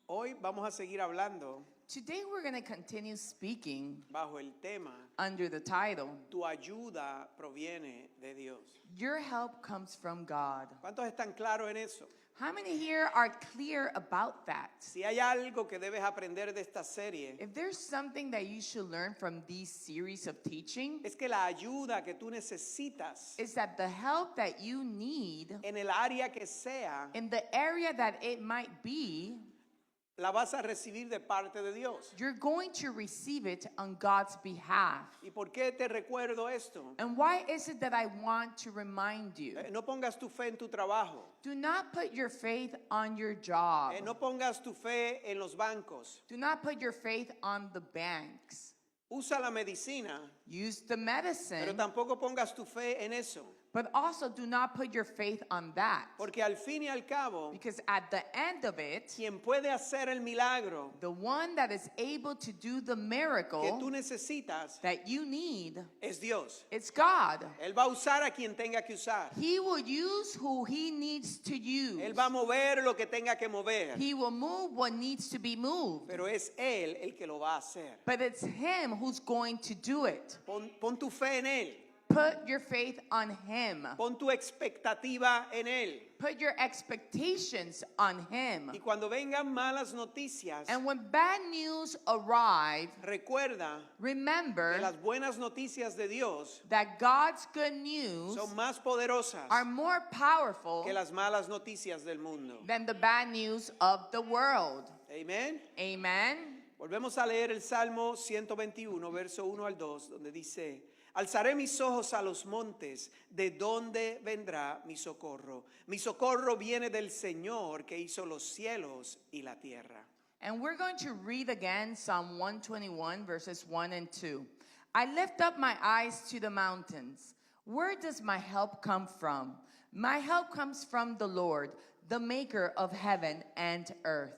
Hoy vamos a seguir hablando Today we're going to continue speaking bajo el tema under the title, Tu ayuda proviene de Dios. Your Help Comes from God. ¿Cuántos están claros en eso? How many here are clear about that? Si hay algo que debes aprender de esta serie, If there's something that you should learn from these series of teaching, es que la ayuda que tú necesitas is that the help that you need en el área que sea, in the area that it might be, la vas a recibir de parte de Dios. you're going to receive it on God's behalf. ¿Y por qué te recuerdo esto? And why is it that I want to remind you? No pongas tu fe en tu trabajo. Do not put your faith on your job. No pongas tu fe en los bancos. Do not put your faith on the banks. Usa la medicina, Use the pero medicine, tampoco pongas tu fe en eso. but also do not put your faith on that. Porque al fin y al cabo, Because at the end of it, quien puede hacer el milagro the one that is able to do the que tú miracle necesitas that you need, es Dios. it's God. Él va a usar a quien tenga que usar. He will use who he needs to use. Él va a mover lo que tenga que mover. He will move what needs to be moved. Pero es Él el que lo va a hacer. But it's him who's going to do it. Pon tu fe en Él. Put your faith on him. Pon tu expectativa en Él. Put your expectations on him. Y cuando vengan malas noticias, And when bad news arrive, recuerda que remember las buenas noticias de Dios that God's good news son más poderosas are more powerful que las malas noticias del mundo. than the bad news of the world. Amén. Amen. Volvemos a leer el Salmo 121, verso 1 al 2, donde dice: Alzaré mis ojos a los montes, ¿de dónde vendrá mi socorro? Mi socorro viene del Señor que hizo los cielos y la tierra. And we're going to read again Psalm 121, verses 1 and 2. I lift up my eyes to the mountains. Where does my help come from? My help comes from the Lord, the maker of heaven and earth.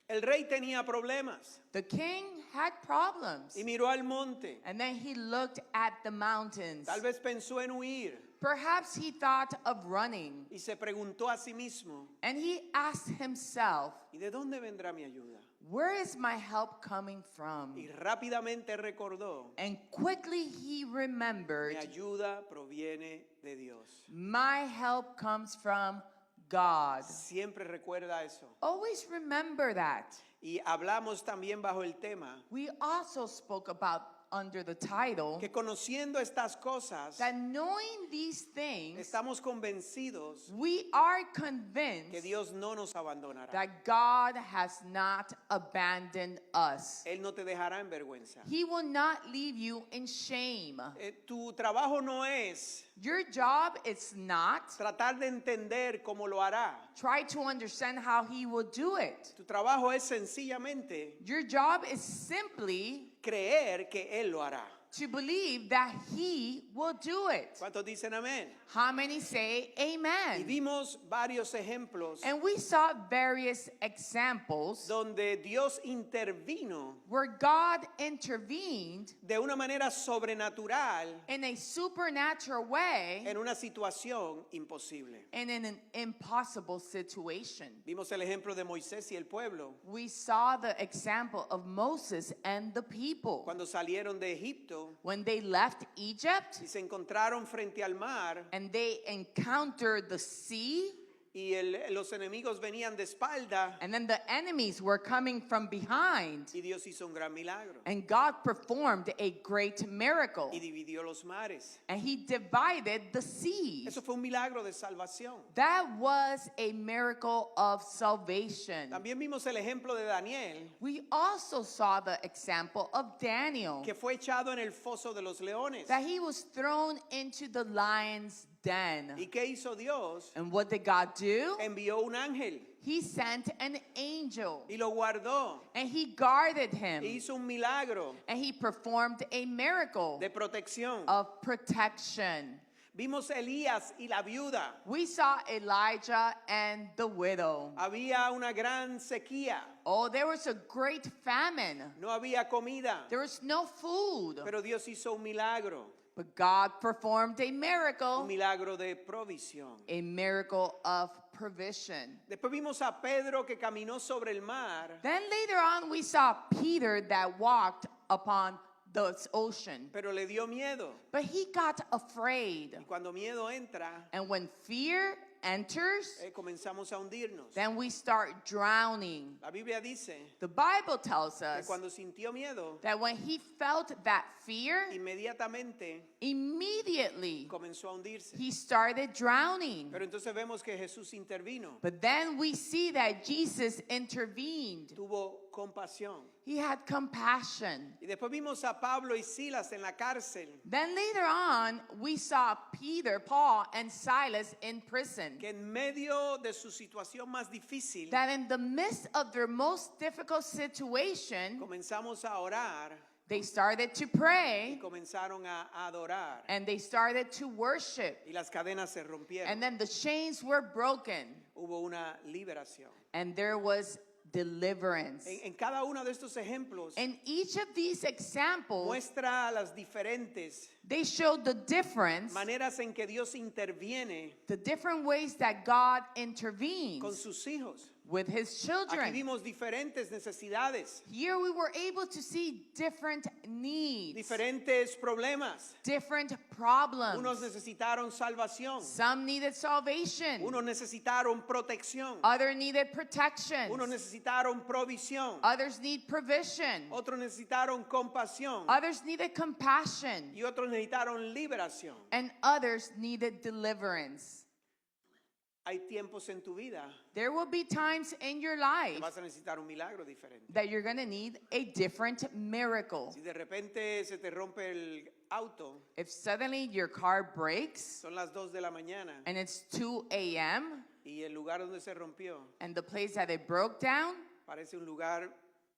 El rey tenía problemas The king had problems. y miró al monte. And then he looked at the mountains. Tal vez pensó en huir Perhaps he thought of running. y se preguntó a sí mismo: And he asked himself, ¿y de dónde vendrá mi ayuda? where is my help coming from? Y rápidamente recordó: And quickly he remembered, mi ayuda proviene de Dios. my help comes from God. Siempre recuerda eso. Always remember that. Y hablamos también bajo el tema We also spoke about under the title que conociendo estas cosas, that knowing these things, estamos convencidos we are que convinced Dios no nos abandonará. that God has not abandoned us. Él no te dejará en vergüenza. He will not leave you in shame. Tu trabajo no es Your job is not tratar de entender cómo lo hará. try to understand how he will do it. Tu trabajo es sencillamente Your job is simply creer que Él lo hará. to believe that he will do it. ¿Cuántos dicen amén? How many say Y amen? vimos varios ejemplos And we saw various examples donde Dios intervino where God intervened de una manera sobrenatural in a supernatural way en una situación imposible. and in an impossible situation. Vimos el ejemplo de Moisés y el pueblo We saw the example of Moses and the people. cuando salieron de Egipto When they left Egypt y se encontraron frente al mar and they encountered the sea, y los enemigos venían de espalda and then the enemies were coming from behind, y Dios hizo un gran milagro and God performed a great miracle, y dividió los mares. and he divided the seas. Eso fue un milagro de salvación. That was a miracle of salvation. También vimos el ejemplo de Daniel, We also saw the example of Daniel, que fue echado en el foso de los leones. that he was thrown into the lion's den. ¿Y qué hizo Dios? And what did God do? Envió un ángel He sent an angel, y lo guardó and he guarded e him, hizo un milagro and he performed a miracle de protección. of protection. Vimos Elías y la viuda. We saw Elijah and the widow. Había una gran sequía, Oh, there was a great famine. no había comida, There was no food. pero Dios hizo un milagro. But God performed a un miracle, milagro de provisión. a miracle of provision. Después vimos a Pedro que caminó sobre el mar, Then later on, we saw Peter that walked upon the ocean. pero le dio miedo. But he got afraid. Y cuando miedo entra, And when fear enters, comenzamos a hundirnos. then we start drowning. La Biblia dice The Bible tells que us cuando sintió miedo, that when he felt that fear, inmediatamente immediately comenzó a hundirse. he started drowning. Pero entonces vemos que Jesús intervino, But then we see that Jesus intervened. tuvo compasión. He had compassion. Y después vimos a Pablo y Silas en la cárcel, Then later on, we saw Peter, Paul, and Silas in prison. que en medio de su situación más difícil, That in the midst of their most difficult situation, comenzamos a orar they started to y pray comenzaron a adorar. and they started to worship. Y las cadenas se rompieron. And then the chains were broken Hubo una liberación. and there was deliverance. En cada uno de estos ejemplos In each of these examples, muestra las diferentes they showed the difference, maneras en que Dios interviene the different ways that God con intervenes sus hijos. with his Aquí children. vimos diferentes necesidades, Here we were able to see different needs, diferentes problemas. different Unos problems. necesitaron salvación, Some needed salvation, unos necesitaron protección, others needed protection, unos necesitaron provisión, others need provision, otros necesitaron compasión others needed compassion, y otros necesitaron liberación. and others needed deliverance. Hay tiempos en tu vida There will be times in your que life vas a necesitar un milagro diferente. that you're going to need a different miracle. Si de repente se te rompe el auto, If suddenly your car breaks son las 2 de la mañana and it's 2 a.m. y el lugar donde se rompió and the place that it broke down parece un lugar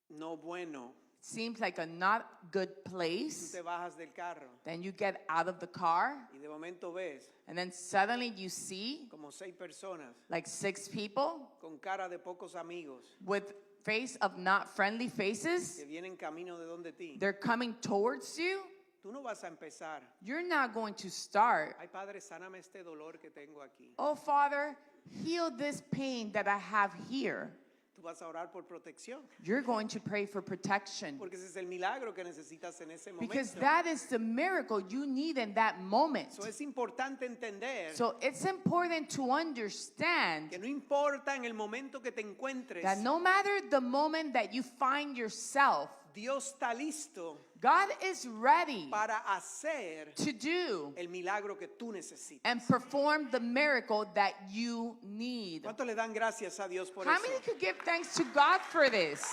no bueno, seems like a not good tú place, te bajas del carro then you get out of the car y de momento ves and then suddenly you see como 6 personas like 6 people con cara de pocos amigos with face of not friendly faces. que vienen camino de donde ti. They're coming towards you. Tú no vas a empezar. You're not going to start, Ay, Padre, sáname este dolor que tengo aquí. oh Father, heal this pain that I have here. Tú vas a orar por protección, You're going to pray for protection porque ese es el milagro que necesitas en ese because momento. that is the miracle you need in that moment. So es importante entender So it's important to understand que no importa en el momento que te encuentres, that no matter the moment that you find yourself, Dios está listo God is ready para hacer to do el milagro que tú necesitas. and perform the miracle that you need. ¿Cuántos le dan gracias a Dios por How eso? many could give thanks to God for this?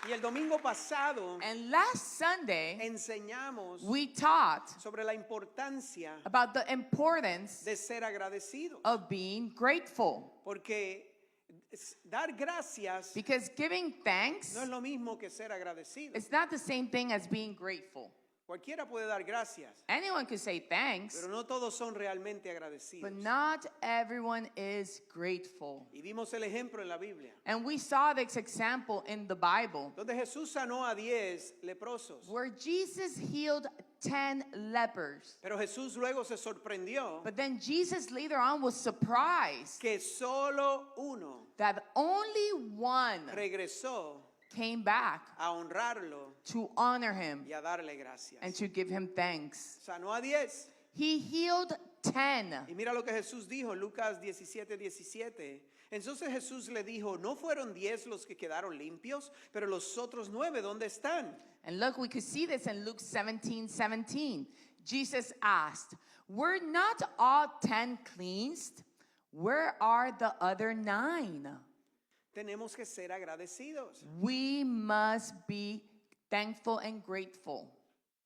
Y el domingo pasado And last Sunday, enseñamos we taught sobre la importancia about the importance de ser agradecidos, of being grateful. porque dar gracias Because giving thanks no es lo mismo que ser agradecido. is not the same thing as being grateful. Cualquiera puede dar gracias, Anyone could say thanks, pero no todos son realmente agradecidos. but not everyone is grateful. Y vimos el ejemplo en la Biblia, And we saw this example in the Bible donde Jesús sanó a 10 leprosos, where Jesus healed 10 lepers. pero Jesús luego se sorprendió But then Jesus later on was surprised que solo uno that only one regresó came back a honrarlo to honor him y a darle gracias. and to give him thanks. Sanó a 10. He healed 10. Y mira lo que Jesús dijo, Lucas 17:17. Entonces Jesús le dijo, ¿no fueron 10 los que quedaron limpios? Pero los otros 9, ¿dónde están? And look, we could see this in Luke 17:17. Jesus asked, were not all 10 cleansed? Where are the other 9? Tenemos que ser agradecidos. We must be thankful and grateful.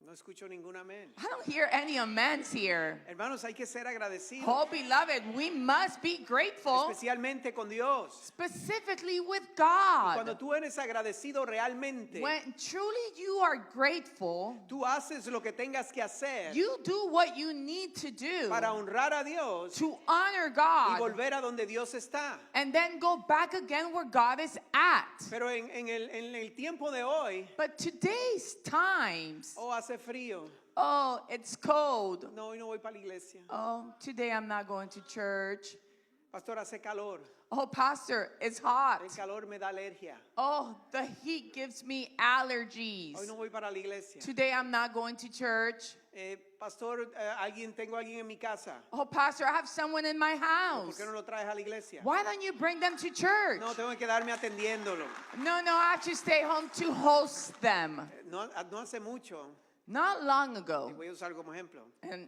No escucho ningún amén. I don't hear any amens here. Hermanos, hay que ser agradecidos, Oh, beloved, we must be grateful, especialmente con Dios. specifically with Cuando God. tú eres agradecido realmente, When truly you are grateful, tú haces lo que tengas que hacer you do what you need to do para honrar a Dios to honor y God volver a donde Dios está. and then go back again where God is at. Pero en el tiempo de hoy, But today's times, hace frío, Oh, it's cold. No, hoy no voy para la iglesia. Oh, today I'm not going to church. Pastor, hace calor. Oh, Pastor, it's hot. El calor me da alergia. Oh, the heat gives me allergies. Hoy no voy para la iglesia. Today I'm not going to church. Pastor, tengo alguien en mi casa. Oh, Pastor, I have someone in my ¿Por house. qué no lo traes a la iglesia? Why don't you bring them to church? No, tengo que quedarme atendiéndolo. No, I have to stay home to host them. No hace mucho. Not long Y ago. voy a usar como ejemplo. And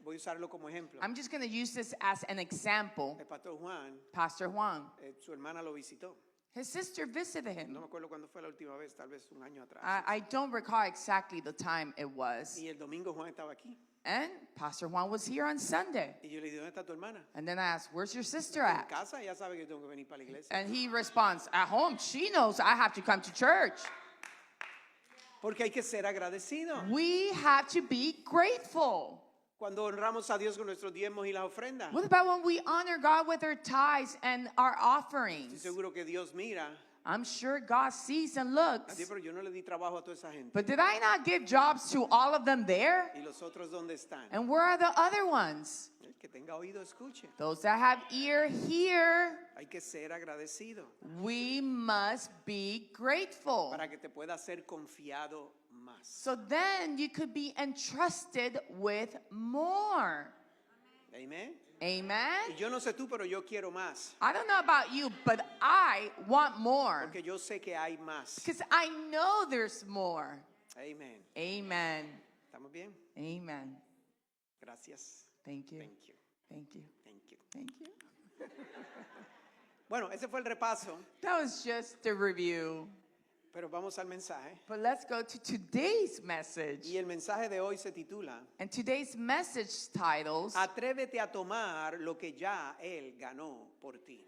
Voy a usarlo como ejemplo. I'm just going to use this as an example. El pastor Juan, Pastor Juan, su hermana lo visitó. his sister visited him. No me acuerdo cuándo fue la última vez, tal vez un año atrás. I don't recall exactly the time it was. Y el domingo Juan estaba aquí. And Pastor Juan was here on Sunday. Y yo le dije, ¿dónde está tu hermana? And then I asked, where's your sister En at? casa, ya sabe que yo tengo que venir para la iglesia. And he responds, at home. She knows I have to come to church. Porque hay que ser agradecido. We have to be grateful. Cuando honramos a Dios con nuestros diezmos y las ofrendas. What about when we honor God with our tithes and our Estoy offerings? seguro que Dios mira. I'm sure God sees and looks. Así, pero yo no le di trabajo a toda esa gente. But did I not give jobs to all of them there? ¿Y los otros dónde están? And where are the other ones? El que tenga oído, escuche. Those that have ear, hear. Hay que ser agradecido We must be grateful. para que te pueda ser confiado más. So then you could be entrusted with more. Amén. Amen? Y yo no sé tú, pero yo quiero más. I don't know about you, but I want more. Porque yo sé que hay más. Because I know there's more. Amén. Amen. ¿Estamos bien? Amen. Gracias. Thank you. Thank you. Thank you. Thank you. Thank you. Bueno, ese fue el repaso, That was just a review. pero vamos al mensaje. But let's go to today's message. Y el mensaje de hoy se titula And today's message titles, Atrévete a tomar lo que ya Él ganó por ti.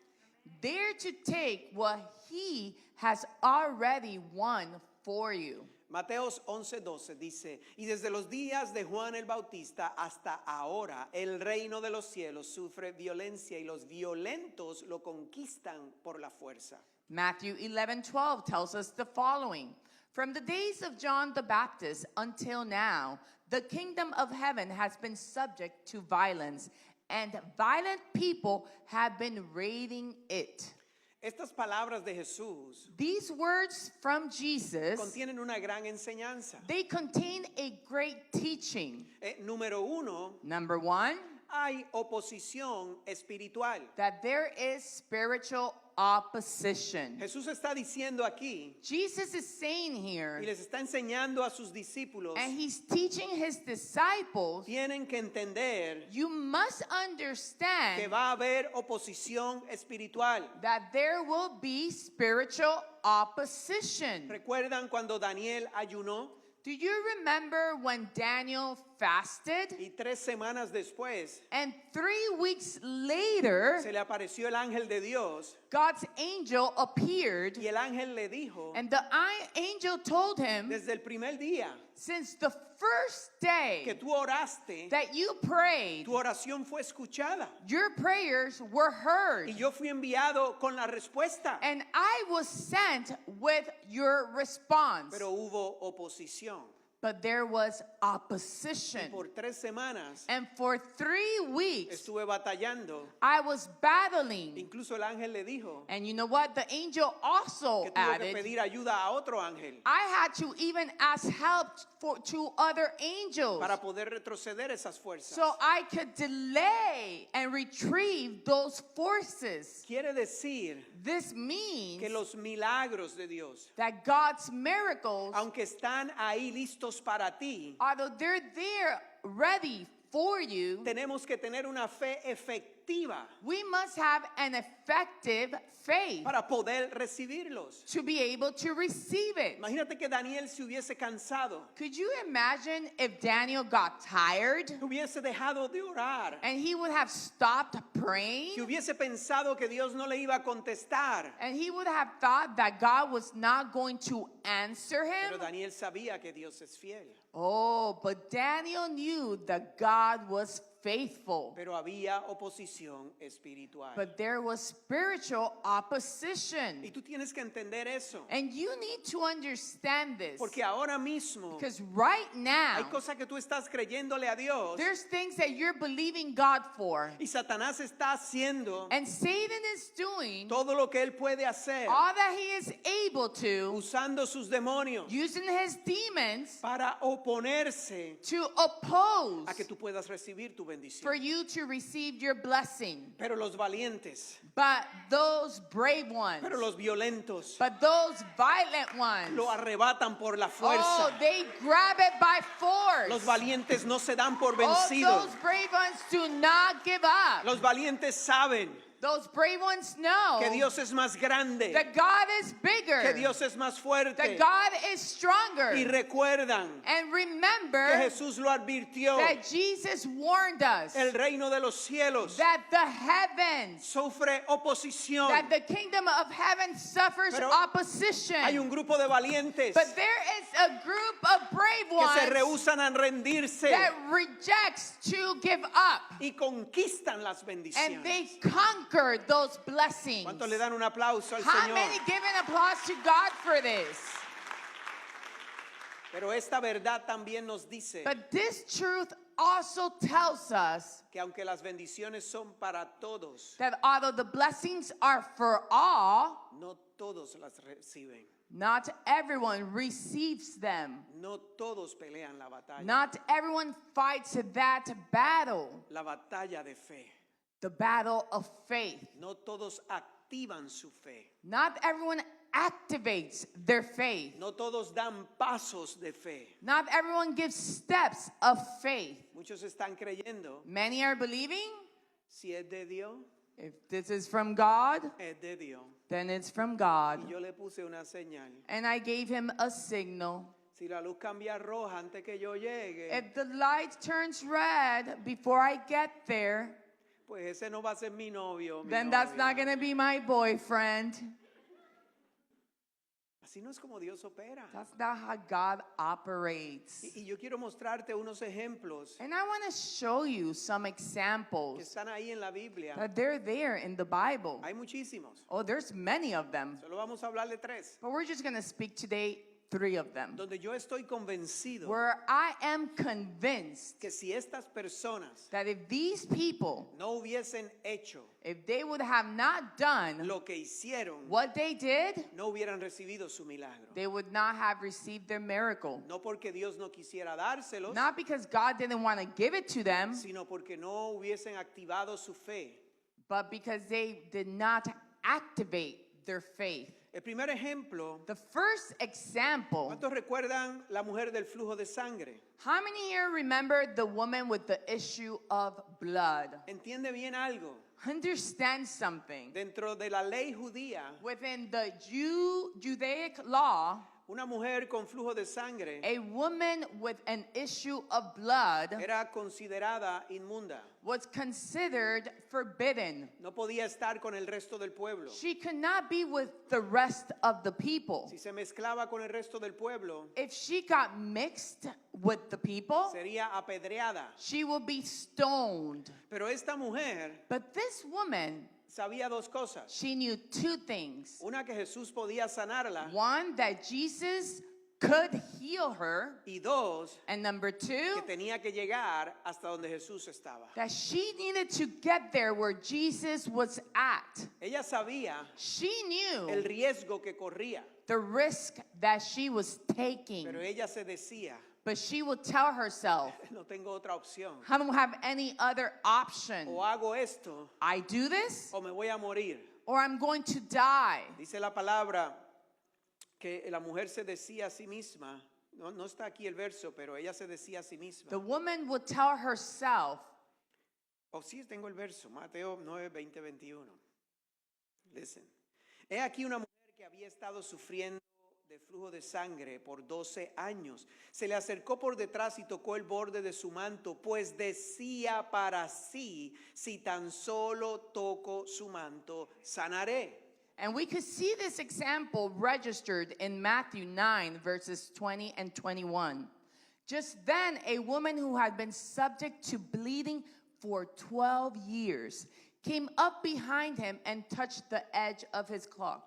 Dare to take what he has already won for you. Mateos 11:12 dice, y desde los días de Juan el Bautista hasta ahora el reino de los cielos sufre violencia y los violentos lo conquistan por la fuerza. Matthew 11:12 tells us the following. From the days of John the Baptist until now, the kingdom of heaven has been subject to violence, and violent people have been raiding it. Estas palabras de Jesús These words from Jesus, contienen una gran enseñanza. they contain a great teaching. Número uno, Number one, hay oposición espiritual. that there is spiritual opposition. Jesús está diciendo aquí Jesus is saying y here, les está enseñando a sus discípulos, and he's teaching his disciples, tienen que entender you must que understand va a haber oposición espiritual. that there will be spiritual opposition. ¿Recuerdan cuando Daniel ayunó Do you remember when Daniel fasted? y 3 semanas después And 3 weeks later, se le apareció el ángel de Dios God's angel appeared, y el ángel le dijo, and the angel told him, desde el primer día since the first que day tú oraste, that you prayed, tu oración fue escuchada your prayers were heard. y yo fui enviado con la respuesta, And I was sent with your response. pero hubo oposición. But there was Y opposition. por 3 semanas And for 3 weeks, estuve batallando. I was battling. Incluso el ángel le dijo And you know what? The angel also que tuvo que added, pedir ayuda a otro ángel I had to even ask help to other angels para poder retroceder esas fuerzas. so I could delay and retrieve those forces. Quiere decir This means que los milagros de Dios, that God's miracles, aunque están ahí listos para ti, although they're there ready for you, tenemos que tener una fe efectiva we must have an effective faith para poder recibirlos. to be able to receive it. Imagínate que Daniel se hubiese cansado, Could you imagine if Daniel got tired que hubiese dejado de orar, and he would have stopped praying? que hubiese pensado que Dios no le iba a contestar. And he would have thought that God was not going to answer Pero him? Daniel sabía que Dios es fiel. Oh, but Daniel knew that God was faithful. pero había oposición espiritual. But there was spiritual opposition. Y tú tienes que entender eso, And you need to understand this. porque ahora mismo Because right now, hay cosas que tú estás creyéndole a Dios there's things that you're believing God for. y Satanás está haciendo And Satan is doing todo lo que él puede hacer, all that he is able to, usando sus demonios using his demons para oponerse to oppose a que tú puedas recibir tu for bendición. you to receive your blessing. Pero los valientes, But those brave ones, pero los violentos but those violent ones, lo arrebatan por la oh, fuerza. they grab it by force. Los valientes no se dan por Oh, vencidos. those brave ones do not give up. Los valientes saben Those brave ones know que Dios es más grande, that God is bigger, que Dios es más fuerte. that God is stronger. Y recuerdan And que remember Jesús lo advirtió. that Jesus warned us El reino de los cielos that the heavens, sufre oposición. that the kingdom of heaven suffers Pero opposition. Hay un grupo de valientes But there is a group of brave que se ones rehúsan a rendirse that rejects to give up. y conquistan las And bendiciones. they conquer those blessings. ¿Cuántos le dan un aplauso al How Señor? many give an applause to God for this? Pero esta verdad también nos dice But this truth also tells us que aunque las bendiciones son para todos, that although the blessings are for all, no todos las reciben. not everyone receives them. No todos pelean la batalla. Not everyone fights that battle, La batalla de fe. the battle of faith. No todos activan su fe. Not everyone activates their faith. No todos dan pasos de fe. Not everyone gives steps of faith. Muchos están creyendo, Many are believing si es de Dios, if this is from God, es de Dios. then it's from God. Y yo le puse una señal. And I gave him a signal. Si la luz cambia roja antes que yo llegue, If the light turns red before I get there, pues ese no va a ser mi novio. Mi then that's novia. not going to be my boyfriend. Así no es como Dios opera. That's not how God operates. Y yo quiero mostrarte unos ejemplos And I want to show you some que examples están ahí en la Biblia. that they're there in the Bible. Hay muchísimos. Oh, there's many of them. Solo vamos a hablar de tres. But we're just going to speak today 3 of them. Donde yo estoy convencido Where I am convinced que si estas personas that if these people, no hubiesen hecho if they would have not done lo que hicieron, what they did, no hubieran recibido su milagro. they would not have received their miracle. No porque Dios no quisiera dárselos, Not because God didn't want to give it to them, sino porque no hubiesen activado su fe. but because they did not activate their faith. El primer ejemplo, The first example, ¿cuántos recuerdan la mujer del flujo de sangre? how many here remember the woman with the issue of blood? Entiende bien algo. Understand something. Dentro de la ley judía, Within the Judaic law, una mujer con flujo de sangre a woman with an issue of blood era considerada inmunda. was considered forbidden. No podía estar con el resto del pueblo. She could not be with the rest of the people. Si se mezclaba con el resto del pueblo, If she got mixed with the people, sería apedreada. she will be stoned. Pero esta mujer But this woman, sabía dos cosas. she knew 2 things. Una, que Jesús podía sanarla. One, that Jesus could heal her. Y dos, And number 2, que tenía que llegar hasta donde Jesús estaba. that she needed to get there where Jesus was at. Ella sabía She knew el riesgo que corría, the risk that she was taking. pero ella se decía, But she would tell herself, no tengo otra opción. I don't have any other option. O hago esto I do this o me voy a morir. or I'm going to die. Dice la palabra que la mujer se decía a sí misma, no está aquí el verso, pero ella se decía a sí misma. The woman would tell herself, Sí, tengo el verso, Mateo 9, 20, 21. Listen. He aquí una mujer que había estado sufriendo de flujo de sangre por 12 años. Se le acercó por detrás y tocó el borde de su manto, pues decía para sí, si tan solo toco su manto, sanaré. and we could see this example registered in Matthew 9, verses 20 and 21. Just then, a woman who had been subject to bleeding for 12 years, came up behind him and touched the edge of his cloak.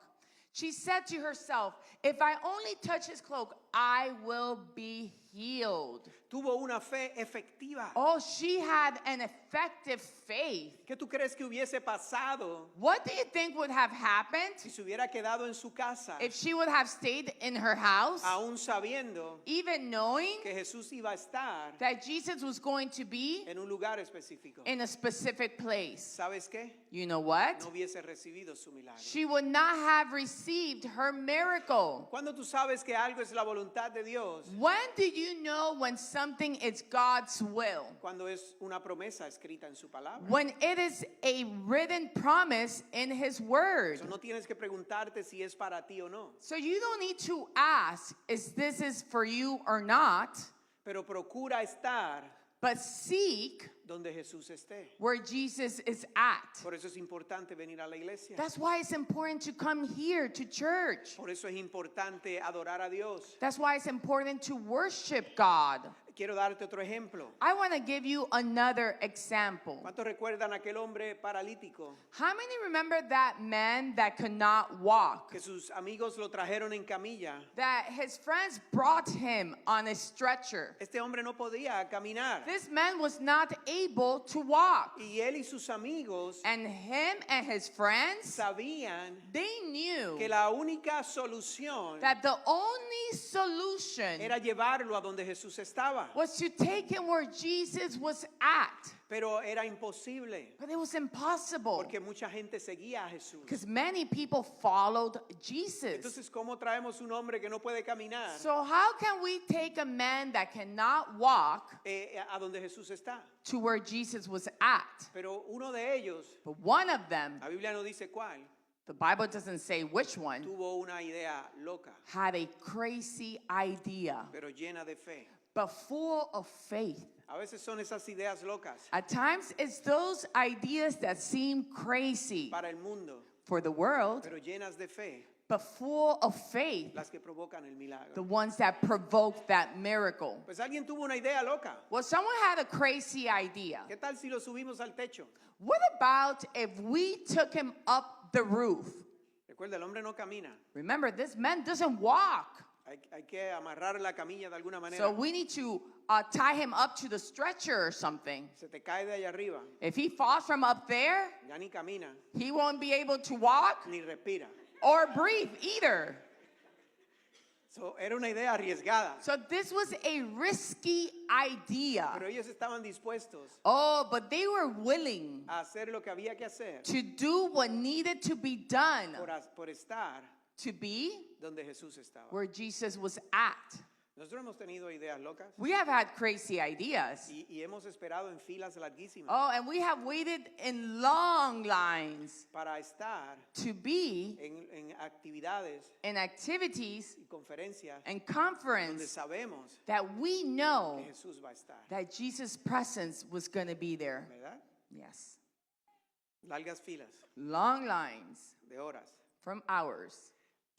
She said to herself, if I only touch his cloak, I will be healed. Tuvo una fe efectiva. Oh, she had an effective faith. ¿Qué tú crees que hubiese pasado What do you think would have happened si se hubiera quedado en su casa, if she would have stayed in her house, aún sabiendo even knowing que Jesús iba a estar that Jesus was going to be en un lugar específico? in a specific place? ¿Sabes qué? You know what? No hubiese recibido su milagro. She would not have received her miracle. Cuando tú sabes que algo es la voluntad de Dios, When do you know when something is God's will? cuando es una promesa escrita en su palabra. When it is a written promise in His Word. Eso no tienes que preguntarte si es para ti o no, So you don't need to ask, is this is for you or not? pero procura estar But seek donde Jesús esté. where Jesus is at. Por eso es importante venir a la iglesia. That's why it's important to come here to church. Por eso es importante adorar a Dios. That's why it's important to worship God. Quiero darte otro ejemplo. I want to give you another example. ¿Cuántos recuerdan aquel hombre paralítico How many remember that man that could not walk? que sus amigos lo trajeron en camilla? That his friends brought him on a stretcher. Este hombre no podía caminar. This man was not able to walk. Y él y sus amigos And him and his friends, sabían they knew que la única solución that the only solution era llevarlo a donde Jesús estaba. was to take him where Jesus was at. Pero era imposible But it was impossible porque mucha gente seguía a Jesús. because many people followed Jesus. Entonces, ¿cómo traemos un hombre que no puede caminar So how can we take a man that cannot walk a donde Jesús está? to where Jesus was at? Pero uno de ellos, But one of them, la Biblia no dice cuál, the Bible doesn't say which one, tuvo una idea loca, had a crazy idea, pero llena de fe. but full of faith. A veces son esas ideas locas At times, it's those ideas that seem crazy para el mundo, for the world, pero llenas de fe, but full of faith, las que provocan el the milagro. ones that provoke that miracle. Pues alguien tuvo una idea loca. Well, someone had a crazy idea. ¿Qué tal si lo subimos al techo? What about if we took him up the roof? Recuerda, el hombre no camina. Remember, this man doesn't walk. Hay que amarrar la camilla de alguna manera. So we need to tie him up to the stretcher or something. Se te cae de allá arriba, If he falls from up there, ya ni camina, he won't be able to walk ni respira. or breathe either. So, era una idea arriesgada, So this was a risky idea. pero ellos estaban dispuestos Oh, but they were willing a hacer lo que había que hacer to do what needed to be done por estar to be donde Jesús estaba. where Jesus was at. Nosotros hemos tenido ideas locas We have had crazy ideas. y hemos esperado en filas larguísimas Oh, and we have waited in long lines para estar to be en actividades in activities y conferencias and donde conference sabemos that we know que Jesús va a estar, that Jesus' presence was going to be there. ¿verdad? Yes. Largas filas Long lines de horas. from hours.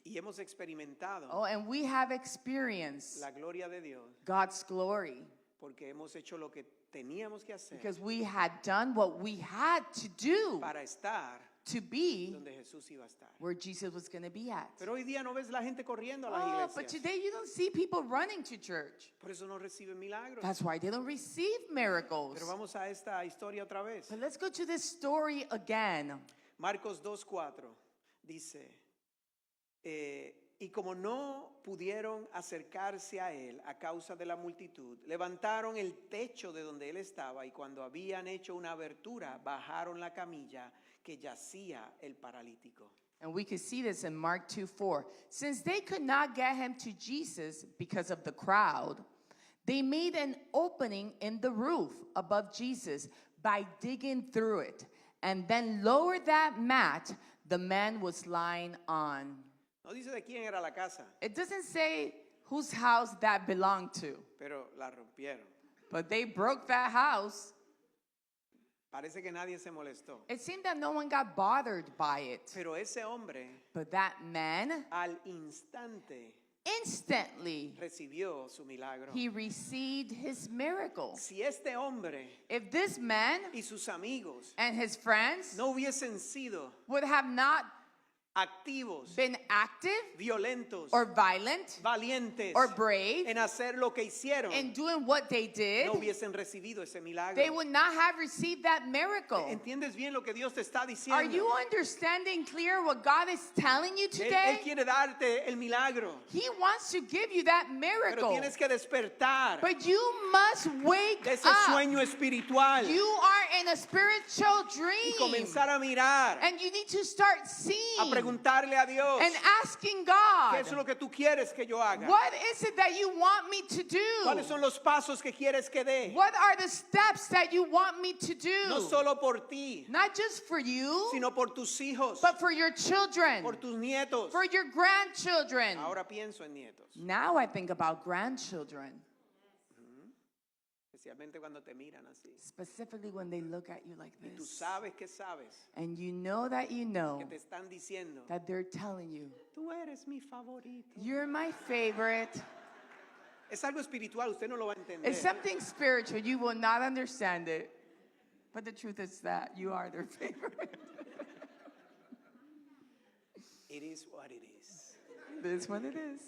Y hemos experimentado Oh, and we have experienced la gloria de Dios God's glory porque hemos hecho lo que teníamos que hacer because we had done what we had to do para estar to be donde Jesús iba a estar. where Jesus was going to be at. Pero hoy día no ves la gente corriendo a las Oh, iglesias. but today you don't see people running to church. Por eso no reciben milagros. That's why they don't receive miracles. Pero vamos a esta historia otra vez. But let's go to this story again. Marcos 2:4 dice, y como no pudieron acercarse a él a causa de la multitud, levantaron el techo de donde él estaba y cuando habían hecho una abertura, bajaron la camilla que yacía el paralítico. And we could see this in Mark 2:4. Since they could not get him to Jesus because of the crowd, they made an opening in the roof above Jesus by digging through it, and then lowered that mat the man was lying on. No dice de quién era la casa, It doesn't say whose house that belonged to, pero la rompieron. but they broke that house. Parece que nadie se molestó. It seemed that no one got bothered by it. Pero ese hombre But that man, al instante instantly recibió su milagro. he received his miracle. Si este hombre If this man y sus amigos and his friends no hubiesen sido would have not activos, been active violentos, or violent valientes or brave en hacer lo que hicieron, in doing what they did, no hubiesen recibido ese milagro. they would not have received that miracle. ¿Entiendes bien lo que Dios te está diciendo? Are you understanding clear what God is telling you Él today? quiere darte el milagro, He wants to give you that pero miracle. tienes que despertar But you must wake de ese up. sueño espiritual You are in a spiritual y dream. comenzar a mirar, And you need to start a seeing preguntarle a Dios, and asking ¿qué God, es lo que tú quieres que yo haga? what is it that you want me to ¿Cuáles do? son los pasos que quieres que dé? What are the steps that you want me to No do? solo por ti, Not just for you, sino por tus hijos, but for your children, por tus nietos. for your grandchildren. Ahora pienso en nietos, Now I think about grandchildren, especialmente cuando te miran así. specifically when they look at you like Y tú this. sabes que sabes, And you know that you know que te están diciendo, that they're telling you, tú eres mi favorito. you're my favorite. Es algo espiritual, usted no lo va a entender. It's something spiritual. You will not understand it. But the truth is that you are their favorite. It is what it is. This is what it is.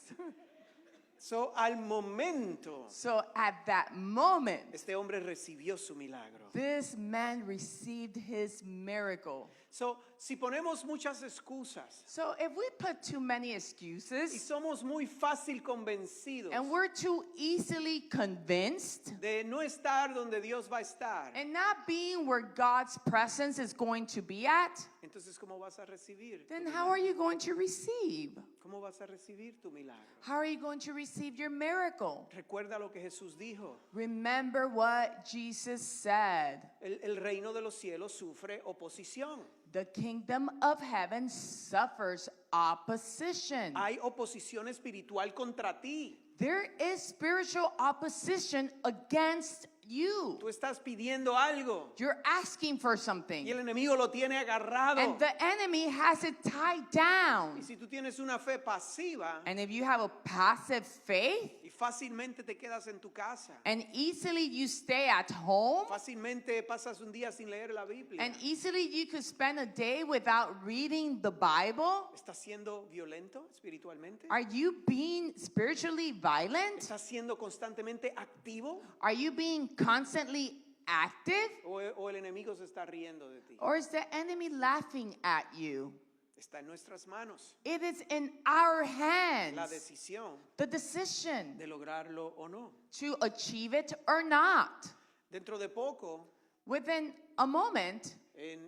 So, al momento, So at that moment, este hombre recibió su milagro. this man received his miracle. So, si ponemos muchas excusas So if we put too many y excuses somos muy fácil convencidos and we're too easily convinced de no estar donde Dios va a estar, and not being where God's presence is going to be at, entonces ¿cómo vas a recibir? tu then how are milagro? you going to receive? ¿Cómo vas a recibir tu milagro? How are you going to receive your miracle? Recuerda lo que Jesús dijo. Remember what Jesus said. El reino de los cielos sufre oposición. The kingdom of heaven suffers opposition. Hay oposición espiritual contra ti. There is spiritual opposition against you. Tú estás pidiendo algo You're asking for something, y el enemigo lo tiene agarrado. and the enemy has it tied down. Y si tú tienes una fe pasiva And if you have a passive faith, y fácilmente te quedas en tu casa, and easily you stay at home, fácilmente pasas un día sin leer la Biblia, and easily you could spend a day without reading the Bible, ¿estás siendo violento espiritualmente? are you being spiritually violent? ¿Estás siendo constantemente activo? Are you being constantly active? ¿O el enemigo se está riendo de ti? Or is the enemy laughing at you? Está en nuestras manos It is in our la hands, decisión the decision de lograrlo o no. to achieve it or not. Dentro de poco, Within a moment, en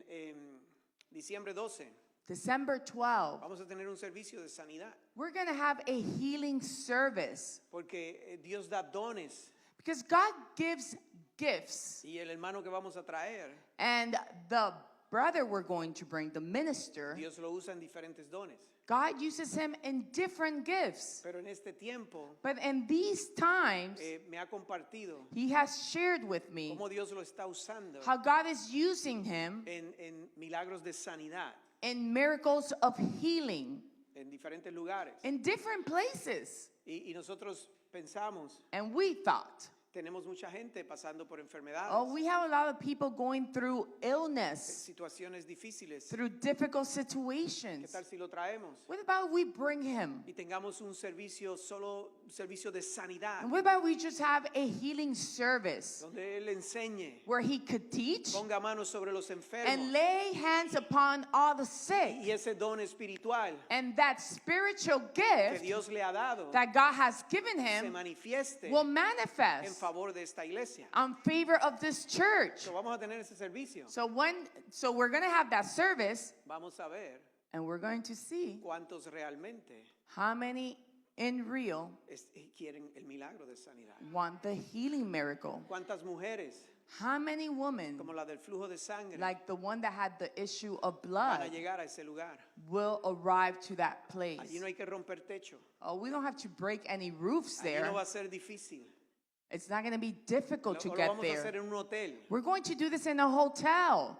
diciembre 12, December 12, vamos a tener un servicio de sanidad, we're going to have a healing service porque Dios da dones because God gives gifts. y el hermano que vamos a traer, And the brother we're going to bring, the minister, Dios lo usa en diferentes dones. God uses him in different gifts. Pero en este tiempo But in these times, me ha compartido he has shared with me cómo Dios lo está usando how God is using him en milagros de sanidad in miracles of healing en diferentes lugares. in different places. Y nosotros pensamos, And we thought, tenemos mucha gente pasando por enfermedades, oh, we have a lot of people going through illness, situaciones difíciles. through difficult ¿Qué situations. tal si lo traemos? What about we bring him? Y tengamos un servicio, solo un servicio de sanidad, And what about we just have a healing service donde Él enseñe, where he could teach ponga manos sobre los and enfermos lay hands upon all the sick? y ese don espiritual And that spiritual que gift Dios le ha dado that God has given se him manifieste will en manifest favor de esta iglesia. in favor of this church. So vamos a tener ese servicio. So we're going to have that service, Vamos a ver and we're going to see cuántos realmente how many in real quieren el milagro de sanidad. want the healing miracle. Cuántas mujeres, How many women, como la del flujo de sangre, like the one that had the issue of van blood, a llegar a ese lugar. will arrive to that place? Allí no hay que romper techo. Oh, we don't have to break any roofs Allí there. no va a ser difícil. It's not going to be difficult to Lo get vamos a hacer there. en un hotel. We're going to do this in a hotel.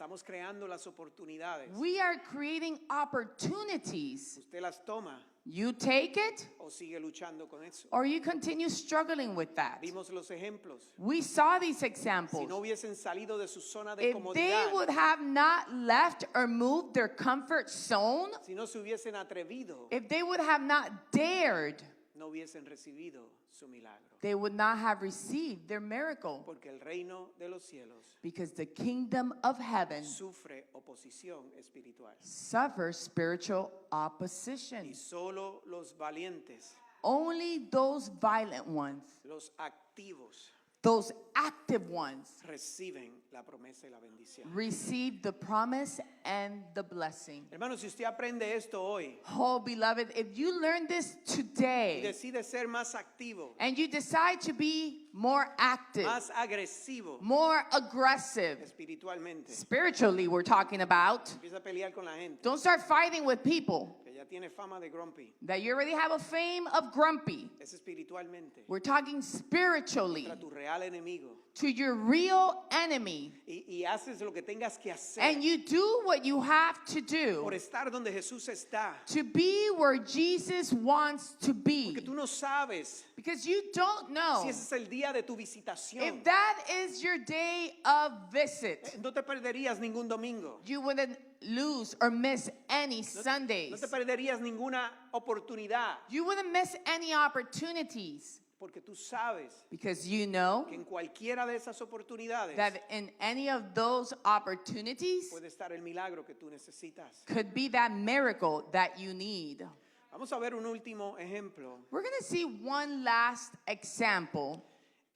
Estamos creando las oportunidades. We are creating opportunities. Usted las toma You take it o sigue luchando con eso. or you continue struggling with that. Vimos los ejemplos. We saw these Si examples. no hubiesen salido de su zona de If they comodidad, would have not left or moved their comfort zone, si no se hubiesen atrevido, if they would have not dared, no hubiesen recibido su milagro. they would not have received their miracle. Porque el reino de los cielos Because the kingdom of heaven sufre oposición espiritual. suffers spiritual Y opposition. solo los valientes, Only those violent ones, los activos, those active ones, reciben la promesa y la bendición. receive the promise and the blessing. Hermano, si usted aprende esto hoy Oh, beloved, if you learn this y today decide ser más activo, and you decide to be more active, más agresivo more aggressive, espiritualmente, spiritually, we're talking about, empieza a pelear con la gente don't start fighting with people que ya tiene fama de grumpy, that you already have a fame of grumpy. es espiritualmente We're talking spiritually contra tu real enemigo to your real enemy. y haces lo que tengas que hacer And you do what you have to do por estar donde Jesús está, to be where Jesus wants to porque be. tú no sabes Because you don't know si ese es el día de tu visitación. if that is your day of visit. No te perderías ningún domingo. You wouldn't lose or miss any No Sundays. te perderías ninguna oportunidad, You wouldn't miss any opportunities porque tú sabes because you know que en cualquiera de esas oportunidades that in any of those opportunities puede estar el milagro que tú necesitas. could be that miracle that you need. Vamos a ver un último ejemplo. We're going to see one last example.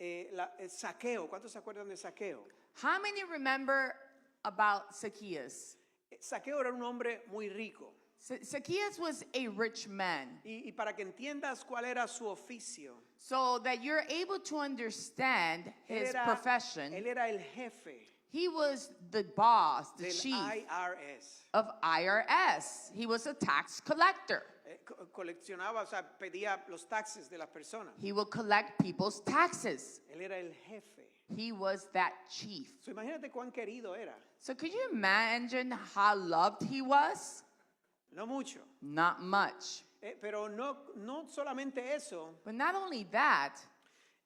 El Saqueo. ¿Cuántos se acuerdan de Saqueo? How many remember about Zacchaeus? Saqueo era un hombre muy rico. Zacchaeus was a rich man. Y para que entiendas cuál era su oficio, So that you're able to understand él his era, profession, él era el jefe he was the boss, the del chief IRS. of IRS. He was a tax collector. Coleccionaba, o sea, pedía los taxes de las personas. He would collect people's taxes. Él era el jefe. He was that chief. So, imagínate cuán querido era. So could you imagine how loved he was? No mucho. Not much. Pero no solamente eso, But not only that,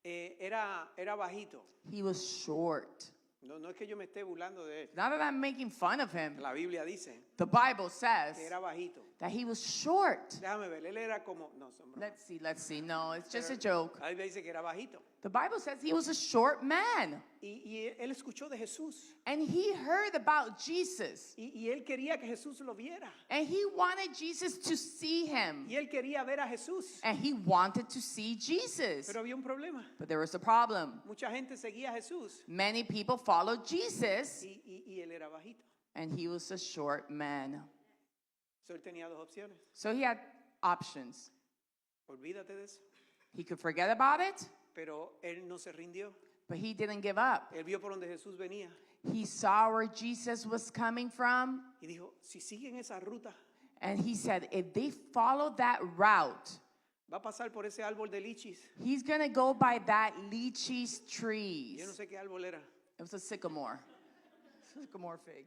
era bajito. he was short. No es que yo me esté burlando de él. Not that I'm making fun of him. La Biblia dice The Bible says que era bajito. that he was short. Déjame ver, él era como... No, son bromas. Let's see. No, it's just a joke. La Biblia dice que era bajito. The Bible says he was a short man. Y él escuchó de Jesús. And he heard about Jesus. Y él quería que Jesús lo viera. And he wanted Jesus to see him. Y él quería ver a Jesús. And he wanted to see Jesus. Pero había un problema. But there was a problem. Mucha gente seguía a Jesús. Many people followed Jesus, Y él era bajito. and he was a short man. So, él tenía dos opciones. So he had options. Olvídate de eso. He could forget about it, Pero él no se rindió. but he didn't give up. Él vio por donde Jesús venía. He saw where Jesus was coming from, Y dijo, si siguen esa ruta, and he said, if they follow that route, va a pasar por ese árbol de lichis. he's going to go by that lychees trees. Yo no sé qué árbol era. It was a sycamore. Sycamore fig.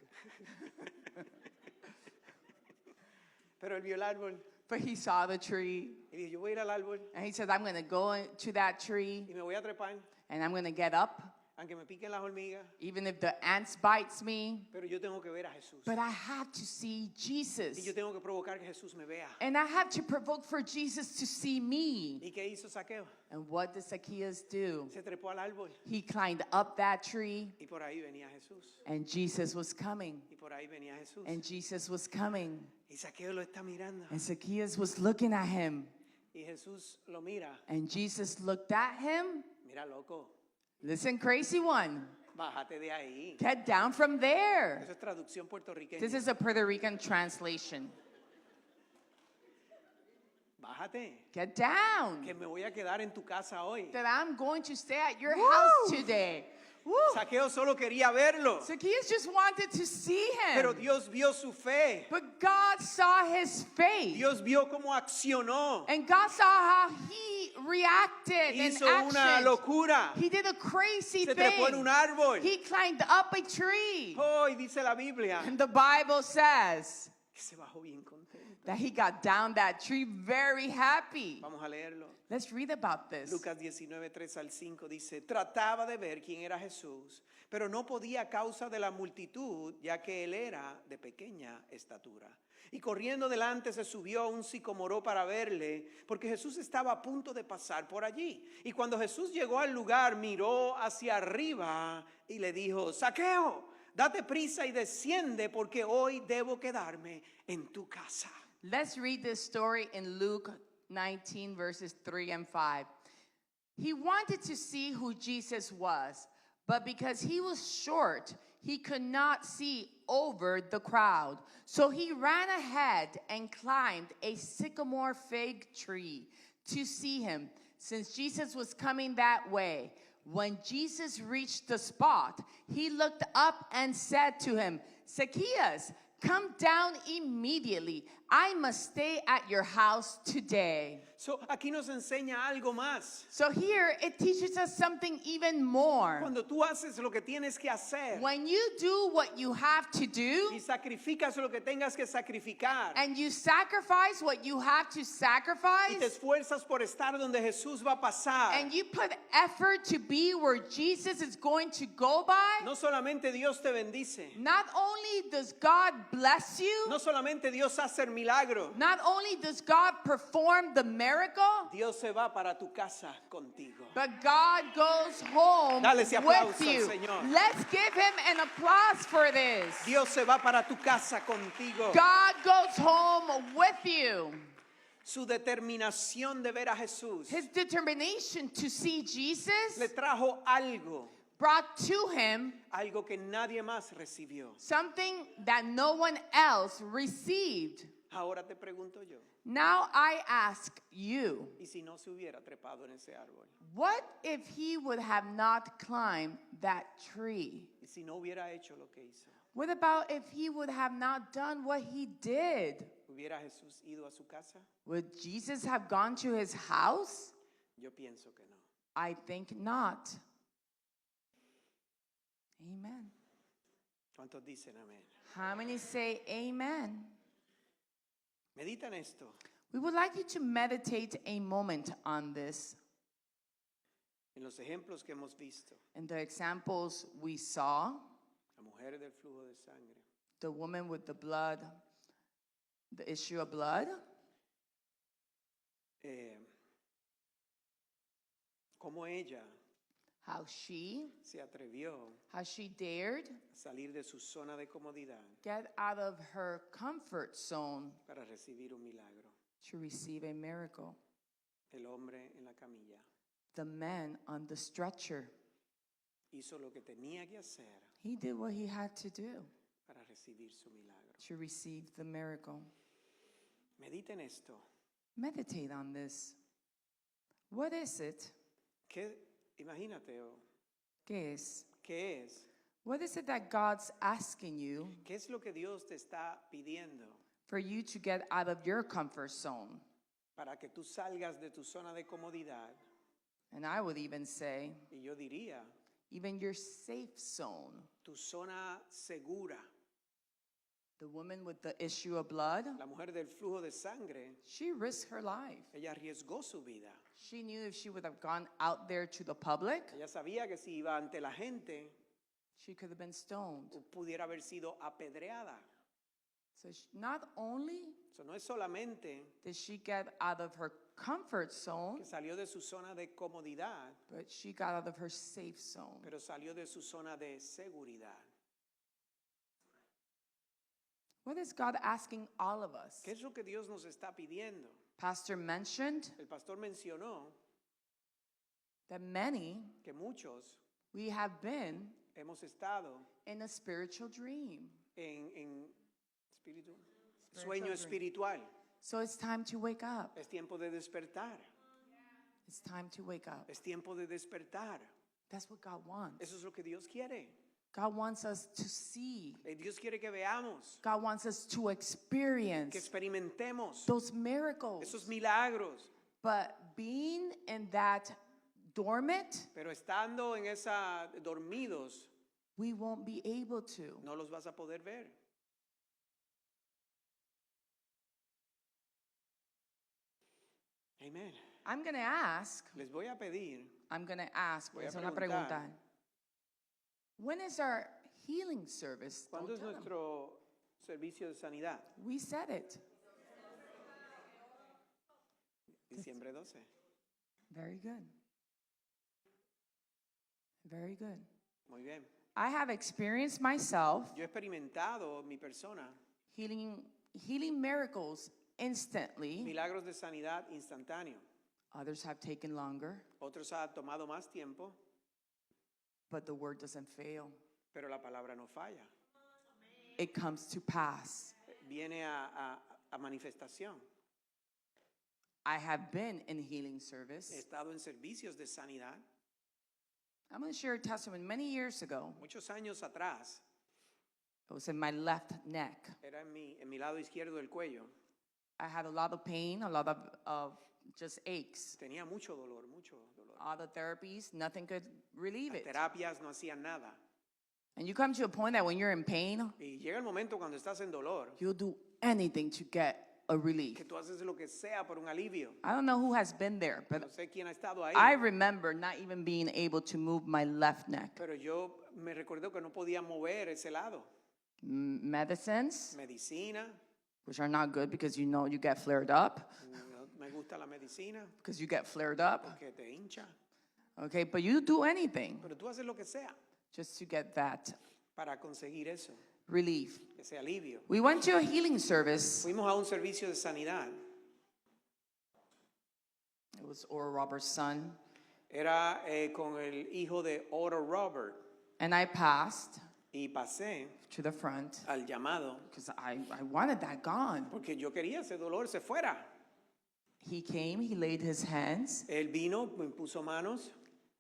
Pero él vio el árbol But he saw the tree, y dijo, yo voy a ir al árbol and he said, I'm going to go to that tree, y me voy a trepar, and I'm going to get up, aunque me piquen las hormigas, even if the ants bites me. pero yo tengo que ver a Jesús. But I have to see Jesus. Y yo tengo que provocar que Jesús me vea. And I have to provoke for Jesus to see me. ¿Y qué hizo Saqueo? And what did Zacchaeus do? Se trepó al árbol He climbed up that tree, y por ahí venía Jesús. and Jesus was coming. Y por ahí venía Jesús. And Jesus was coming. Y Saqueo lo está mirando. And Zacchaeus was looking at him. Y Jesús lo mira. And Jesus looked at him. Mira, loco, Listen, crazy one. bájate de ahí. Get down from there. Eso es traducción puertorriqueña. This is a Puerto Rican translation. Bájate, Get down. que me voy a quedar en tu casa hoy. That I'm going to stay at your house today. Woo. Saqueo solo quería verlo, Zacchaeus just wanted to see pero him. Dios vio su fe. But God saw his faith. Dios vio cómo accionó. And God saw how he reacted in hizo una action. locura. He did a crazy Se trepó en thing. un árbol. He climbed up a tree. Oh, y dice la Biblia And the Bible says que se bajó bien contento. that he got down that tree very happy. Vamos a leerlo. Let's read about this. Lucas 19, 3 al 5 dice, trataba de ver quién era Jesús, pero no podía a causa de la multitud, ya que él era de pequeña estatura. Y corriendo delante se subió a un sicomoro para verle, porque Jesús estaba a punto de pasar por allí. Y cuando Jesús llegó al lugar, miró hacia arriba y le dijo, Zaqueo, date prisa y desciende, porque hoy debo quedarme en tu casa. Let's read this story in Luke 19, verses 3 and 5. He wanted to see who Jesus was, but because he was short, he could not see over the crowd. So he ran ahead and climbed a sycamore fig tree to see him, since Jesus was coming that way. When Jesus reached the spot, he looked up and said to him, Zacchaeus, come down immediately. I must stay at your house today. So, aquí nos enseña algo más. So here it teaches us something even more. Cuando tú haces lo que tienes que hacer When you do what you have to do y sacrificas lo que tengas que sacrificar and you sacrifice what you have to y te sacrifice esfuerzas por estar donde Jesús va a pasar, and you put effort to be where Jesus is going to go by, no solamente Dios te bendice, not only does God bless you, no solamente Dios hace el milagro, not only does God perform the miracle, Dios se va para tu casa contigo. but God goes home Dale ese aplauso with al you. Señor. Let's give him an applause for this. Dios se va para tu casa contigo. God goes home with you. Su determinación de ver a Jesús His determination to see Jesus le trajo algo, brought to him algo que nadie más recibió. something that no one else received. Ahora te pregunto yo, Now I ask you, ¿y si no se hubiera trepado en ese árbol? what if he would have not climbed that tree? ¿Y si no hubiera hecho lo que hizo? What about if he would have not done what he did? ¿Hubiera Jesús ido a su casa? Would Jesus have gone to his house? Yo pienso que no. I think not. Amen. ¿Cuántos dicen amén? How many say amen? Medita en esto. We would like you to meditate a moment on this. En los ejemplos que hemos visto, In the examples we saw, la mujer del flujo de sangre, the woman with the blood, the issue of blood, cómo ella how she se atrevió dared a salir de su zona de comodidad get out of her comfort zone para recibir un milagro. to receive a miracle. El hombre en la camilla The man on the stretcher, hizo lo que tenía que hacer he did what he had to do para recibir su milagro. to receive the miracle. Medita en esto. Meditate on this. What is it? Imagínate, ¿Qué es? ¿qué es? What is it that God's asking you ¿Qué es lo que Dios te está pidiendo for you to get out of your comfort zone? para que tú salgas de tu zona de comodidad? And I would even say, Y yo diría, even your safe zone. tu zona segura. The woman with the issue of blood, La mujer del flujo de sangre, she risked her life. ella arriesgó su vida. She knew if she would have gone out there to the public, Ella sabía que si iba ante la gente, she could have been stoned. pudiera haber sido apedreada. So not only Eso no es solamente did she get out of her comfort zone, que salió de su zona de comodidad, but she got out of her safe zone. pero salió de su zona de seguridad. What is God asking all of us? ¿Qué es lo que Dios nos está pidiendo? Pastor mentioned El pastor mencionó that many, que muchos we have been hemos estado in a spiritual dream. en espíritu, Spiritual sueño dream. espiritual. So it's time to wake up. Es tiempo de despertar. It's time to wake up. Es tiempo de despertar. That's what God wants. Eso es lo que Dios quiere. God wants us to see. Dios quiere que veamos, God wants us to que experience experimentemos those miracles. esos milagros. But being in that dormant, Pero estando en esa dormidos, we won't be able to. no los vas a poder ver. Amen. I'm going to ask, Les voy a pedir, voy Voy a a hacer una preguntar. pregunta. When is our healing service? ¿cuándo Don't es tell 'em. nuestro servicio de sanidad? We said it. Diciembre 12. Very good. Very good. Muy bien. I have experienced myself Yo he experimentado mi persona healing miracles instantly. milagros de sanidad instantáneo. Others have taken longer, Otros ha tomado más tiempo, but the word doesn't fail. pero la palabra no falla. It comes to pass. Viene a manifestación. I have been in healing He service. estado en servicios de sanidad. I'm going to share a testimony. Many years ago, Muchos años atrás, it was in my left neck. era en mi lado izquierdo del cuello. I had a lot of pain, a lot of just aches. Tenía mucho dolor, mucho dolor. All the therapies, nothing could relieve Las it. terapias no hacían nada. And you come to a point that when you're in pain, Y llega el momento cuando estás en dolor, you'll do anything to get a relief. que tú haces lo que sea por un alivio. I don't know who has been there, No but sé quién ha estado ahí, I remember not even being able to move my left neck. pero yo me recuerdo que no podía mover ese lado. Medicines, Medicina, which are not good because you know you get flared up, no me gusta la medicina because you get flared up. porque te hincha. Okay, but you do anything Pero tú haces lo que sea just to get that para conseguir eso, relief. ese alivio. We went to a healing service. Fuimos a un servicio de sanidad. It was Oral Roberts' son. Era con el hijo de Otto Robert. And I passed Y pasé to the front al llamado because I wanted that gone. porque yo quería ese dolor se fuera. He came, he laid his hands, Él vino, me puso manos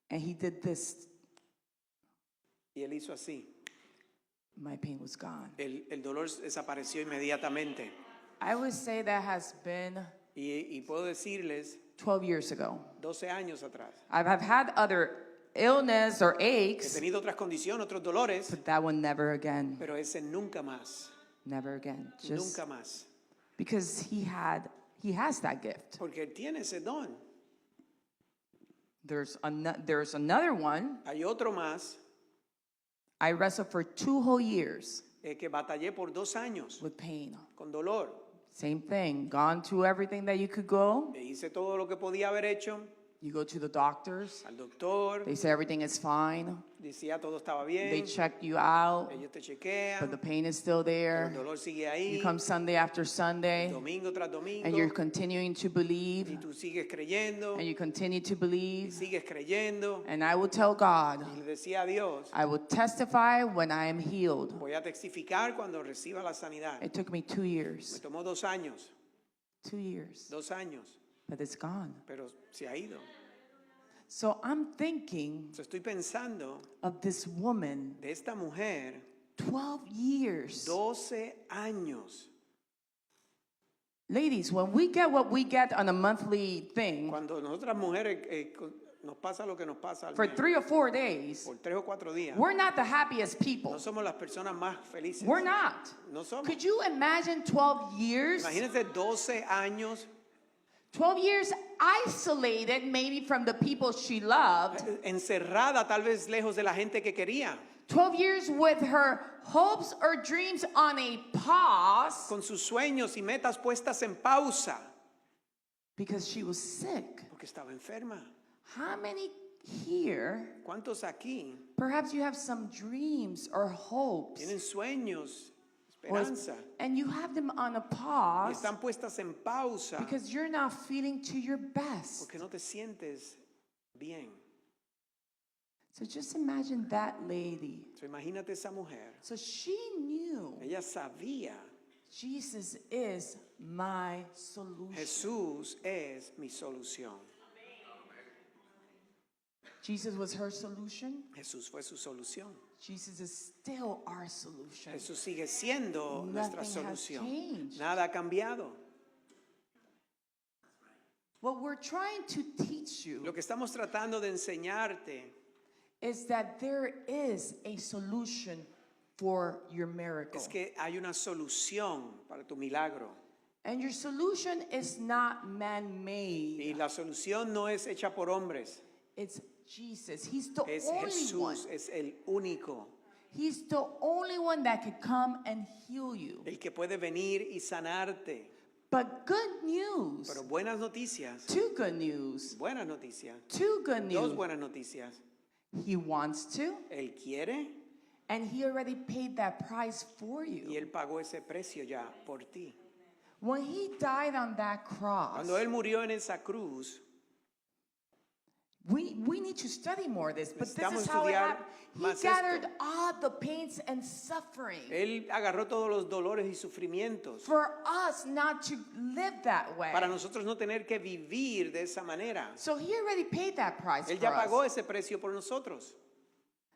and he did this. y él hizo así. My pain was gone. El dolor desapareció inmediatamente. I would say that has been Y puedo decirles, 12 years ago. 12 años atrás, I've had other illness or he aches, tenido otras condiciones, otros dolores, but that one never again. pero ese nunca más, Never again. Just nunca más. because he has that gift. Porque él tiene ese don. There's another one. Hay otro más I wrestled for 2 whole years que batallé por 2 años with pain. con dolor. Same thing. Gone to everything that you could go. E hice todo lo que podía haber hecho You go to the doctors. al doctor, They say everything is fine. decía todo estaba They bien, check you out, ellos te but the chequean, pain is still pero el there. dolor sigue ahí, You come Sunday after Sunday, domingo tras domingo, and you're continuing to y believe, tú sigues creyendo, and you continue to y believe. sigues creyendo, And I will tell God, y le decía a Dios, I will testify when I am healed. voy a testificar cuando reciba la sanidad. It took me 2 Me years. tomó 2 años, 2 years. 2 años, But it's gone. pero se ha ido. So I'm thinking So, estoy pensando of this woman, de esta mujer, 12 years. 12 años. Ladies, when we get what we get on a monthly thing Cuando nosotras mujeres nos pasa lo que nos pasa al for mes, 3 or 4 days, por 3 o 4 días, we're not the happiest people. no somos las personas más felices. We're not. No somos. Could you imagine 12 years? Imagínense 12 años 12 years isolated maybe from the people she loved. encerrada, tal vez lejos de la gente que quería, 12 years with her hopes or dreams on a pause con sus sueños y metas puestas en pausa, because she was sick. porque estaba enferma. How many here, ¿Cuántos aquí perhaps you have some dreams or hopes, tienen sueños, or- esperanza, and you have them on a y pause están puestas en pausa because you're not feeling to your best? porque no te sientes bien? So just imagine that lady. So, imagínate esa mujer. So she knew Ella sabía, Jesus is my solution. Jesús es mi solución. Jesus was her solution. Jesús fue su solución. Jesus is still our solution. Jesús sigue siendo nuestra Nothing has solución. changed. Nada ha cambiado. What we're trying to teach you Lo que estamos tratando de enseñarte is that there is a solution for your miracle. es que hay una solución para tu milagro. And your solution is not Y man-made. la solución no es hecha por hombres, It's Jesus. He's the es only one. Jesús, es el único, He's the only one that could come and heal you. el que puede venir y sanarte. But good news, Pero buenas noticias, two good news, buenas noticias, two good dos news. buenas noticias. He wants to, Él quiere and he already paid that price for y you. Él pagó ese precio ya por ti. When he died on that cross, Cuando Él murió en esa cruz, we need to study more of this, but this Necesitamos is how it estudiar happened. He más gathered esto. all the pains and suffering Él agarró todos los dolores y sufrimientos for us not to live that way. para nosotros no tener que vivir de esa manera. So he already paid that price Él for ya pagó us. ese precio por nosotros.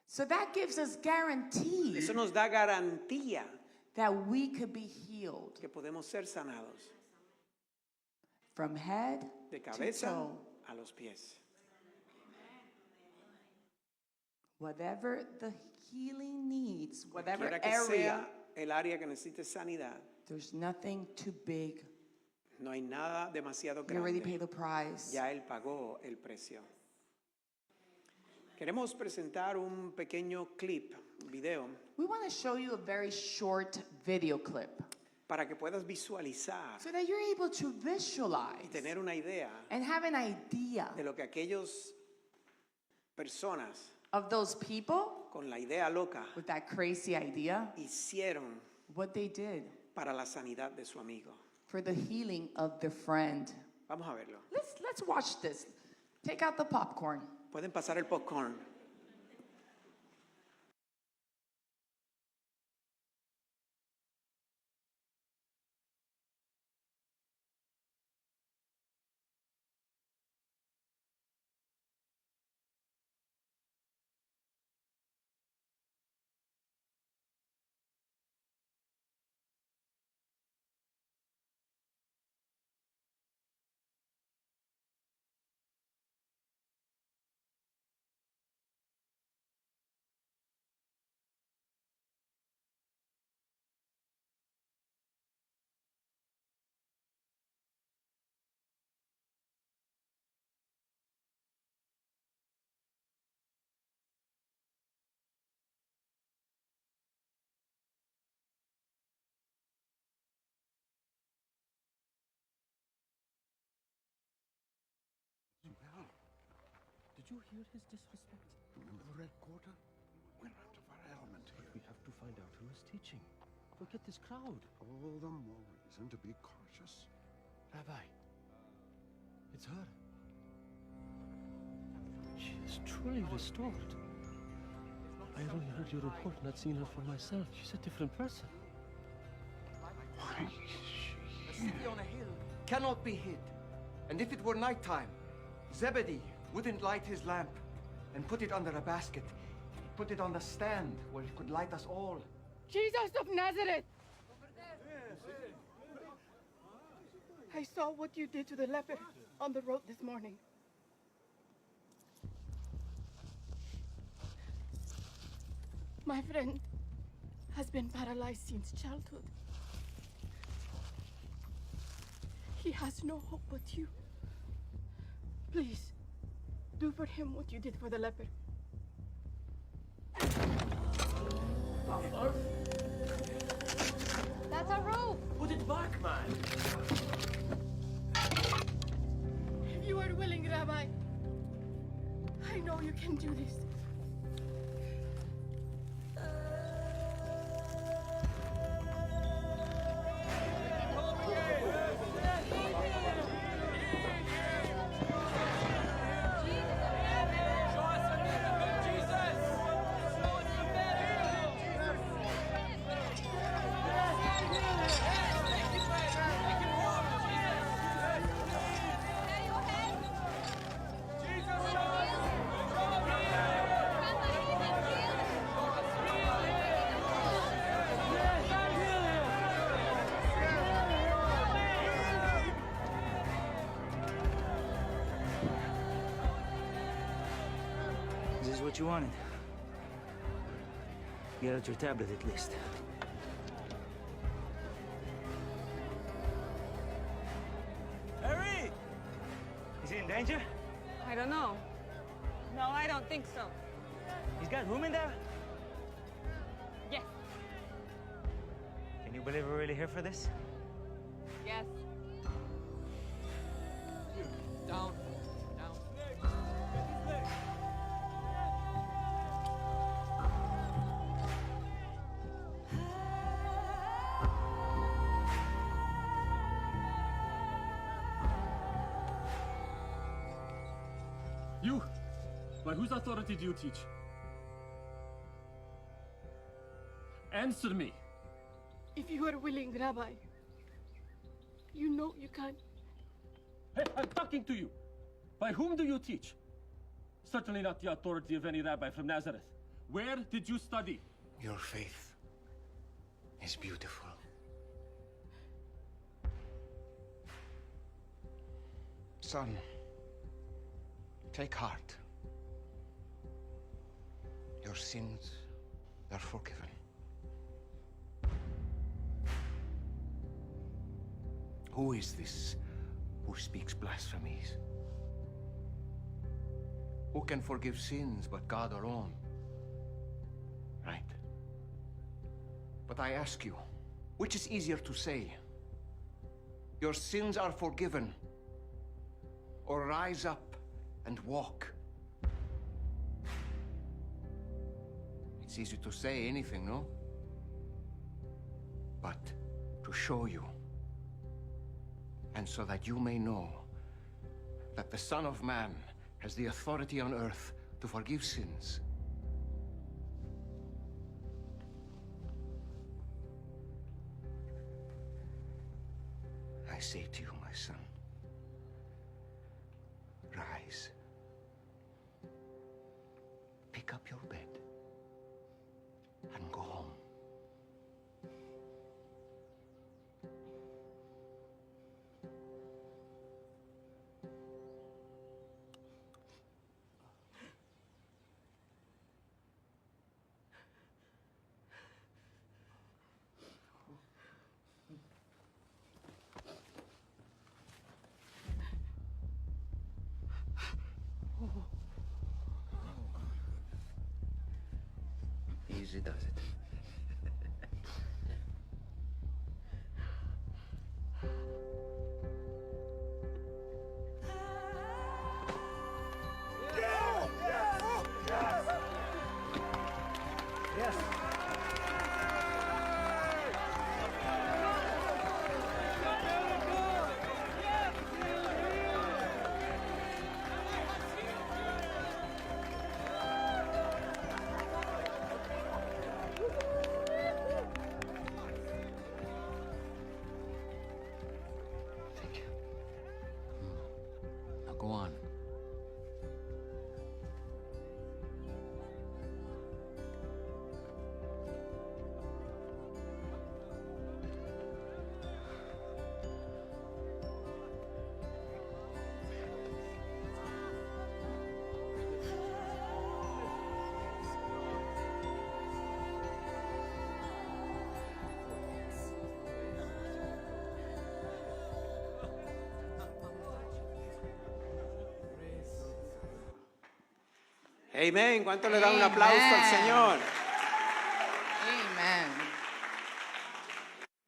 So that gives us guarantee Eso nos da garantía that we could be healed que podemos ser sanados from head de to cabeza toe. a los pies. Whatever the healing needs, whatever Quiera que area, sea el área que necesite sanidad, there's nothing too big. no hay nada demasiado You already grande. paid the price. Ya Él pagó el precio. Queremos presentar un pequeño clip, un video, We want to show you a very short video clip para que puedas visualizar so that you're able to y visualize tener una idea and have an idea de lo que aquellos personas of those people con la idea loca with that crazy idea, hicieron what they did para la sanidad de su amigo. for the healing of their friend. Vamos a verlo. Let's watch this. Take out the popcorn. Pueden pasar el popcorn. Well, did you hear his disrespect? Remember the Red Quarter? We're out of our element here. We have to find out who is teaching. Forget this crowd. All the more reason to be cautious. Rabbi, it's her. She is truly restored. I only heard your report, not seen her for myself. She's a different person. Why, The city on a hill cannot be hid. And if it were nighttime, Zebedee wouldn't light his lamp and put it under a basket. He'd put it on the stand where it could light us all. Jesus of Nazareth! I saw what you did to the leper on the road this morning. My friend has been paralyzed since childhood. He has no hope but you. Please, do for him what you did for the leper. That's a rope. Put it back, man! If you are willing, Rabbi, I know you can do this. what you wanted. Get out your tablet at least. Harry! Is he in danger? I don't know. No, I don't think so. He's got room in there? Yes. Can you believe we're really here for this? Yes. Down. You! By whose authority do you teach? Answer me! If you are willing, Rabbi, you know you can. Hey, I'm talking to you! By whom do you teach? Certainly not the authority of any rabbi from Nazareth. Where did you study? Your faith is beautiful. Son, take heart. Your sins are forgiven. Who is this who speaks blasphemies? Who can forgive sins but God alone? Right. But I ask you, which is easier to say? Your sins are forgiven, or rise up and walk? It's easy to say anything, no? But to show you, and so that you may know that the Son of Man has the authority on earth to forgive sins. I say to you, my son, rise, pick up your bed, and go home. Easy does it. Thank you. Now go on. Amén. ¿Cuánto le dan un aplauso al Amen. Señor? Amen.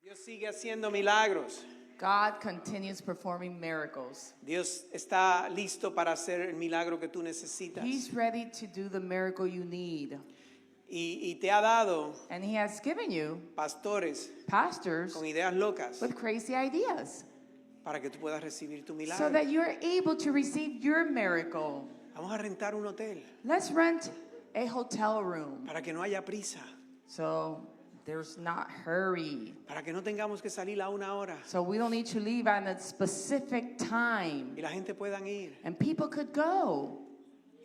Dios sigue haciendo milagros. God continues performing miracles. Dios está listo para hacer el milagro que tú necesitas. He's ready to do the miracle you need. Y te ha dado And He has given you pastores pastors con ideas locas with crazy ideas para que tú puedas recibir tu so milagro. that you're able to receive your miracle. Vamos a rentar un hotel Let's rent a hotel room para que no haya prisa, so there's not hurry. para que no tengamos que salir a una hora So we don't need to leave at a specific time. y la gente puedan ir. And people could go.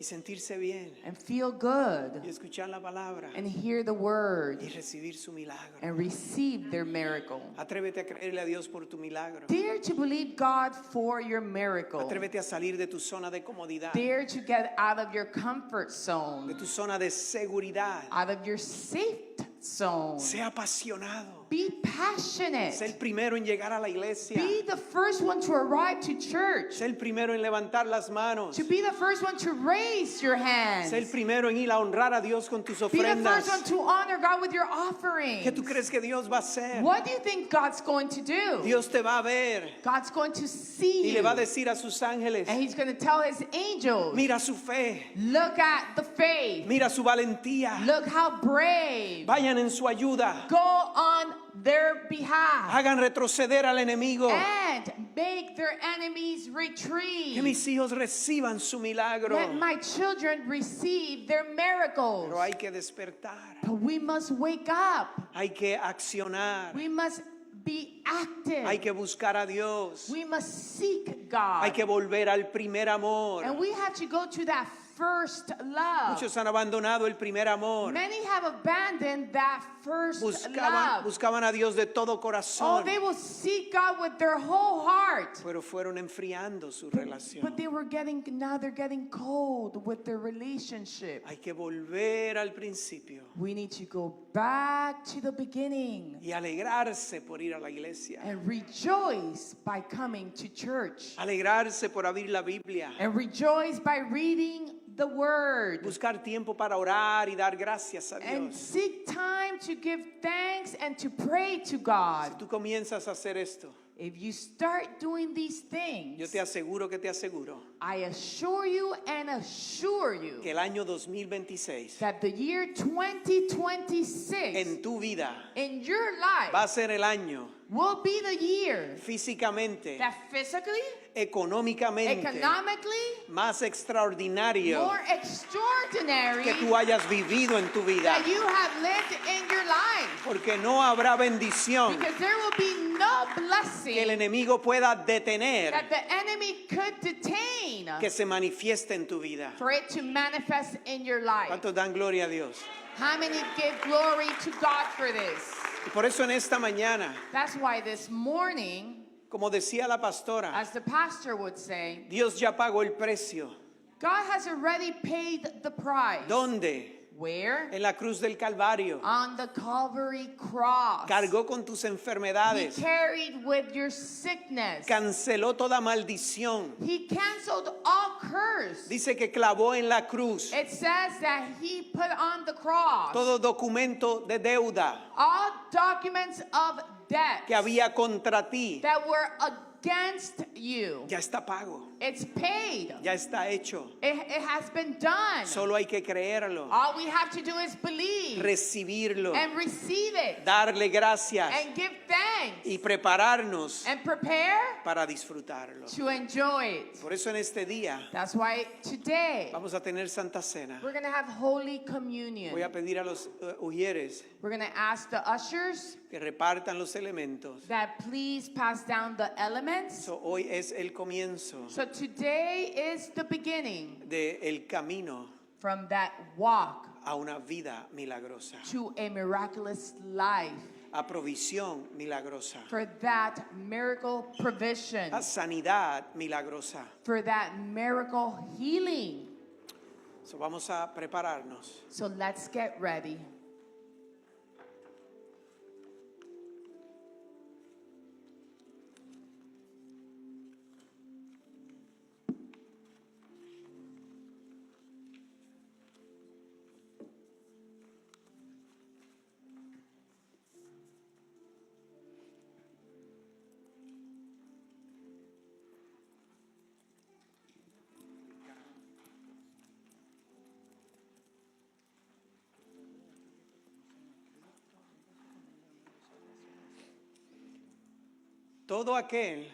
y sentirse bien and feel good y escuchar la palabra and hear the word y recibir su milagro. and receive their miracle. Atrévete a creerle a Dios por tu milagro. Dare to believe God for your miracle. Atrévete a salir de tu zona de comodidad, Dare to get out of your comfort de zone, tu zona de seguridad. out of your safe zone. Sea apasionado. Be passionate. Sé el primero en llegar a la iglesia. Be the first one to arrive to church. Sé el primero en levantar las manos. To be the first one to raise your hands. Sé el primero en ir a honrar a Dios con tus Be the ofrendas. first one to honor God with your offerings. ¿Qué tú crees que Dios va a hacer? What do you think God's going to do? Dios te va a ver God's going to see y you. le va a decir a sus ángeles, And he's going to tell his angels, mira su fe, look at the faith. mira su valentía. Look how brave. Vayan en su ayuda. Go on their behalf. Hagan retroceder al enemigo. And make their enemies retreat. Que mis hijos reciban su milagro. Let my children receive their miracles. Pero hay que despertar. But we must wake up. Hay que accionar. We must be active. Hay que buscar a Dios. We must seek God. Hay que volver al primer amor. And we have to go to that first love. Muchos han abandonado el primer amor. Many have abandoned that first love. Buscaban a Dios de todo Oh, corazón. they will seek God with their whole heart. Pero fueron enfriando su relación. But now they're getting cold with their relationship. Hay que volver al principio We need to go back to the beginning y alegrarse por ir a la iglesia. and rejoice by coming to church. Alegrarse por abrir la Biblia. And rejoice by reading the word. Buscar tiempo para orar y dar gracias a And Dios. seek time to give thanks and to pray to Si God. tú comienzas a hacer esto, If you start doing these yo things, te aseguro I assure you and assure you que el año 2026 that the year 2026 en tu vida in your va a life ser el año will be the year físicamente, that physically, económicamente, economically, más extraordinario more extraordinary que tú hayas vivido en tu vida. that you have lived in your life. Porque no habrá bendición Because there will be no blessing que el enemigo pueda detener that the enemy could detain que se manifieste en tu vida. for it to manifest in your life. ¿Cuántos dan gloria a Dios? How many give glory to God for this? Y por eso en esta mañana, That's why this morning, como decía la pastora, as the pastor would say, Dios ya pagó el precio. God has already paid the price. ¿Dónde? Where? En la cruz del Calvario. On the Calvary cross. Cargó con tus He enfermedades. carried with your sickness. Canceló toda maldición. He canceled all curse. Dice que clavó en la cruz It says that he put on the cross todo documento de deuda all documents of debt que había contra ti. that were against you. Ya está pago. It's paid. Ya está hecho. It has been done. Solo hay que creerlo, All we have to do is believe recibirlo, and receive it darle gracias and give thanks y prepararnos and prepare para disfrutarlo. to enjoy it. Por eso en este día That's why today vamos a tener Santa Cena. we're going to have Holy Communion. Voy a pedir a los ujieres We're going to ask the ushers que repartan los elementos. that please pass down the elements. So, hoy es el comienzo So today is the beginning del camino from that walk a una vida milagrosa, to a miraculous life, a provisión milagrosa, for that miracle provision, a sanidad milagrosa. for that miracle healing. So, vamos a prepararnos. So let's get ready. Todo aquel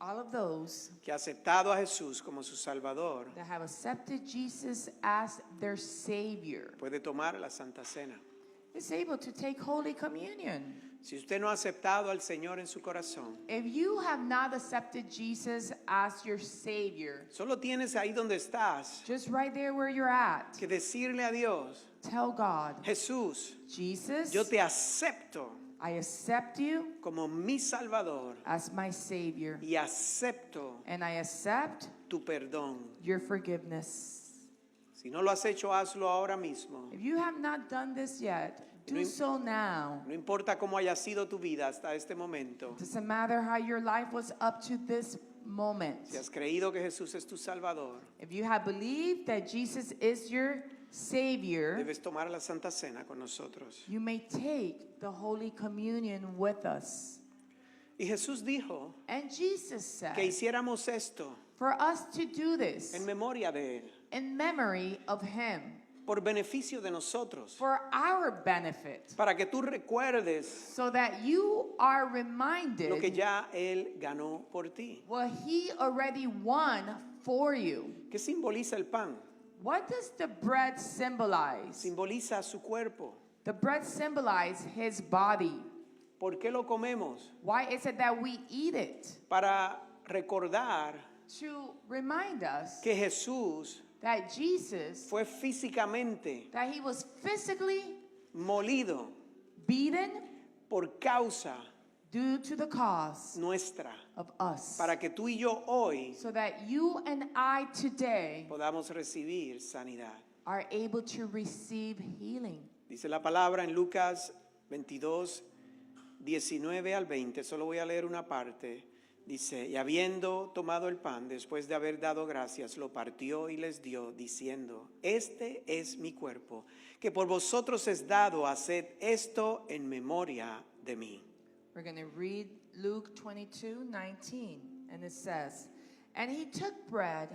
All of those que ha aceptado a Jesús como su Salvador that have accepted Jesus as their Savior puede tomar la Santa Cena. is able to take Holy Communion. Si usted no ha aceptado al Señor en su corazón, If you have not accepted Jesus as your Savior, solo tienes ahí donde estás just right there where you're at, que decirle a Dios, tell God, Jesús, Jesus, yo te acepto I accept you como mi Salvador as my Savior, y acepto and I accept tu perdón. your forgiveness. Si no lo has hecho, hazlo ahora mismo. If you have not done this yet, No do im- so now. No importa cómo haya sido tu vida hasta este momento. Doesn't matter how your life was up to this moment. Si has creído que Jesús es tu Salvador, If you have believed that Jesus is your Savior, debes tomar la Santa Cena con nosotros. you may take the Holy Communion with us. Y Jesús dijo And Jesus que said, hiciéramos esto for us to do this en memoria de Él, in memory of Him, por beneficio de nosotros, for our benefit, para que tú recuerdes so that you are lo que reminded ya Él ganó por ti. what He already won for you. ¿Qué simboliza el pan? What does the bread symbolize? Simboliza su cuerpo. The bread symbolizes His body. ¿Por qué lo comemos? Why is it that we eat it? Para recordar To remind us que Jesús that Jesus, fue físicamente that He was physically molido beaten por causa due to the cause nuestra, of us. para que tú y yo hoy So that you and I today podamos recibir sanidad. are able to receive healing. Dice la palabra en Lucas 22, 19 al 20, solo voy a leer una parte. Dice, y habiendo tomado el pan, después de haber dado gracias, lo partió y les dio, diciendo, este es mi cuerpo, que por vosotros es dado, haced esto en memoria de mí. We're going to read Luke 22:19, and it says, and he took bread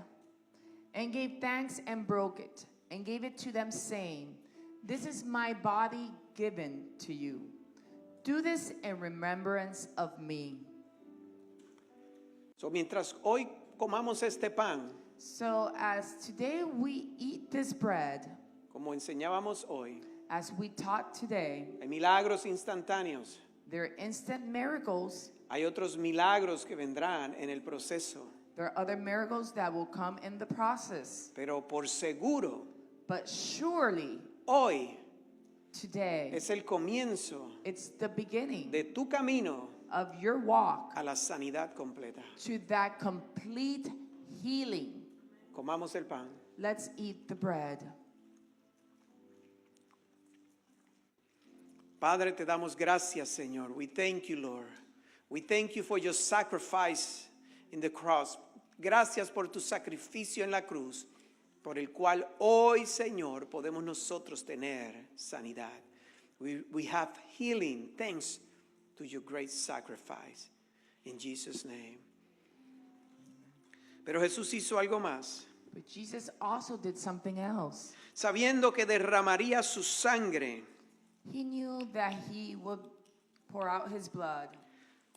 and gave thanks and broke it and gave it to them, saying, this is my body given to you. Do this in remembrance of me. So, mientras hoy comamos este pan, So as today we eat this bread, como enseñábamos hoy, as we taught today, hay milagros instantáneos, there are instant miracles. hay otros milagros que vendrán en el proceso, There are other miracles that will come in the process. pero por seguro, But surely hoy today, es el comienzo it's the beginning de tu camino of your walk a la sanidad completa. to that complete healing. Comamos el pan. Let's eat the bread. Padre, te damos gracias, Señor. We thank you, Lord. We thank you for your sacrifice in the cross. Gracias por tu sacrificio en la cruz, por el cual hoy, Señor, podemos nosotros tener sanidad. We have healing thanks to your great sacrifice. In Jesus' name. Pero Jesús hizo algo más. But Jesus also did something else. Sabiendo que derramaría su sangre He knew that he would pour out his blood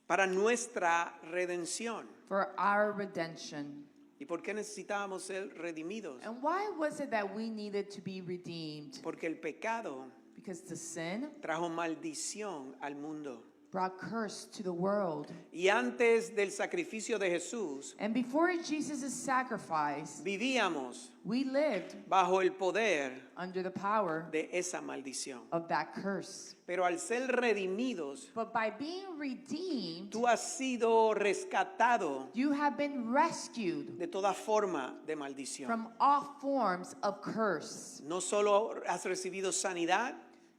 para nuestra redención. for our redemption. ¿Y por qué necesitábamos ser redimidos? And why was it that we needed to be redeemed? Porque el pecado Because the sin trajo maldición al mundo. brought curse to the world. Y antes del sacrificio de Jesús, And before Jesus' sacrifice, vivíamos we lived bajo el poder under the power de esa maldición. of that curse. Pero al ser redimidos, But by being redeemed, tú has sido rescatado you have been rescued de toda forma de maldición. from all forms of curse. No solo has recibido sanidad,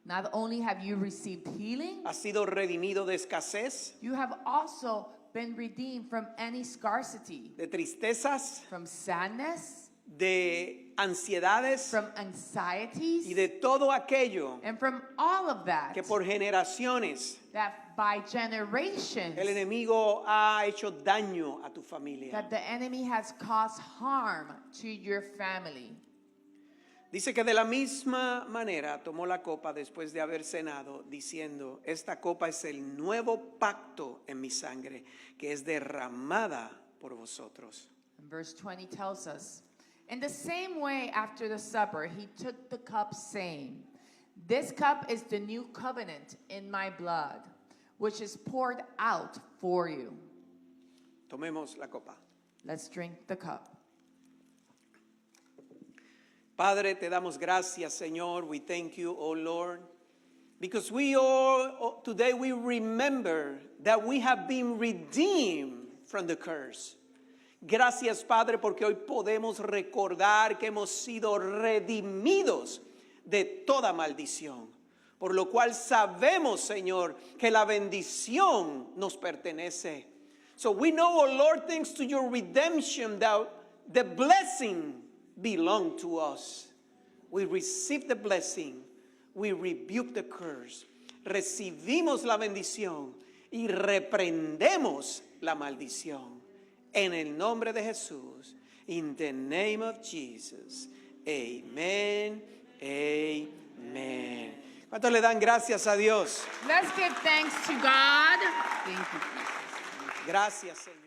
Not only have you received healing, has sido redimido de escasez, you have also been redeemed from any scarcity, de tristezas, from sadness, de ansiedades from anxieties, y de todo aquello and from all of that, que por generaciones that by generations, el enemigo ha hecho daño a tu familia. that the enemy has caused harm to your family. Dice que de la misma manera tomó la copa después de haber cenado, diciendo, esta copa es el nuevo pacto en mi sangre, que es derramada por vosotros. And verse 20 tells us, in the same way after the supper, he took the cup saying, This cup is the new covenant in my blood, which is poured out for you. Tomemos la copa. Let's drink the cup. Padre, te damos gracias, Señor. We thank you, oh Lord, because we all today we remember that we have been redeemed from the curse. Gracias, Padre, porque hoy podemos recordar que hemos sido redimidos de toda maldición. Por lo cual sabemos, Señor, que la bendición nos pertenece. So we know, oh Lord, thanks to your redemption, that the blessing belongs to us. We receive the blessing. We rebuke the curse. Recibimos la bendición y reprendemos la maldición. En el nombre de Jesús. In the name of Jesus. Amen. Amen. ¿Cuántos le dan gracias a Dios? Let's give thanks to God. Thank you, Jesus. Gracias, Señor.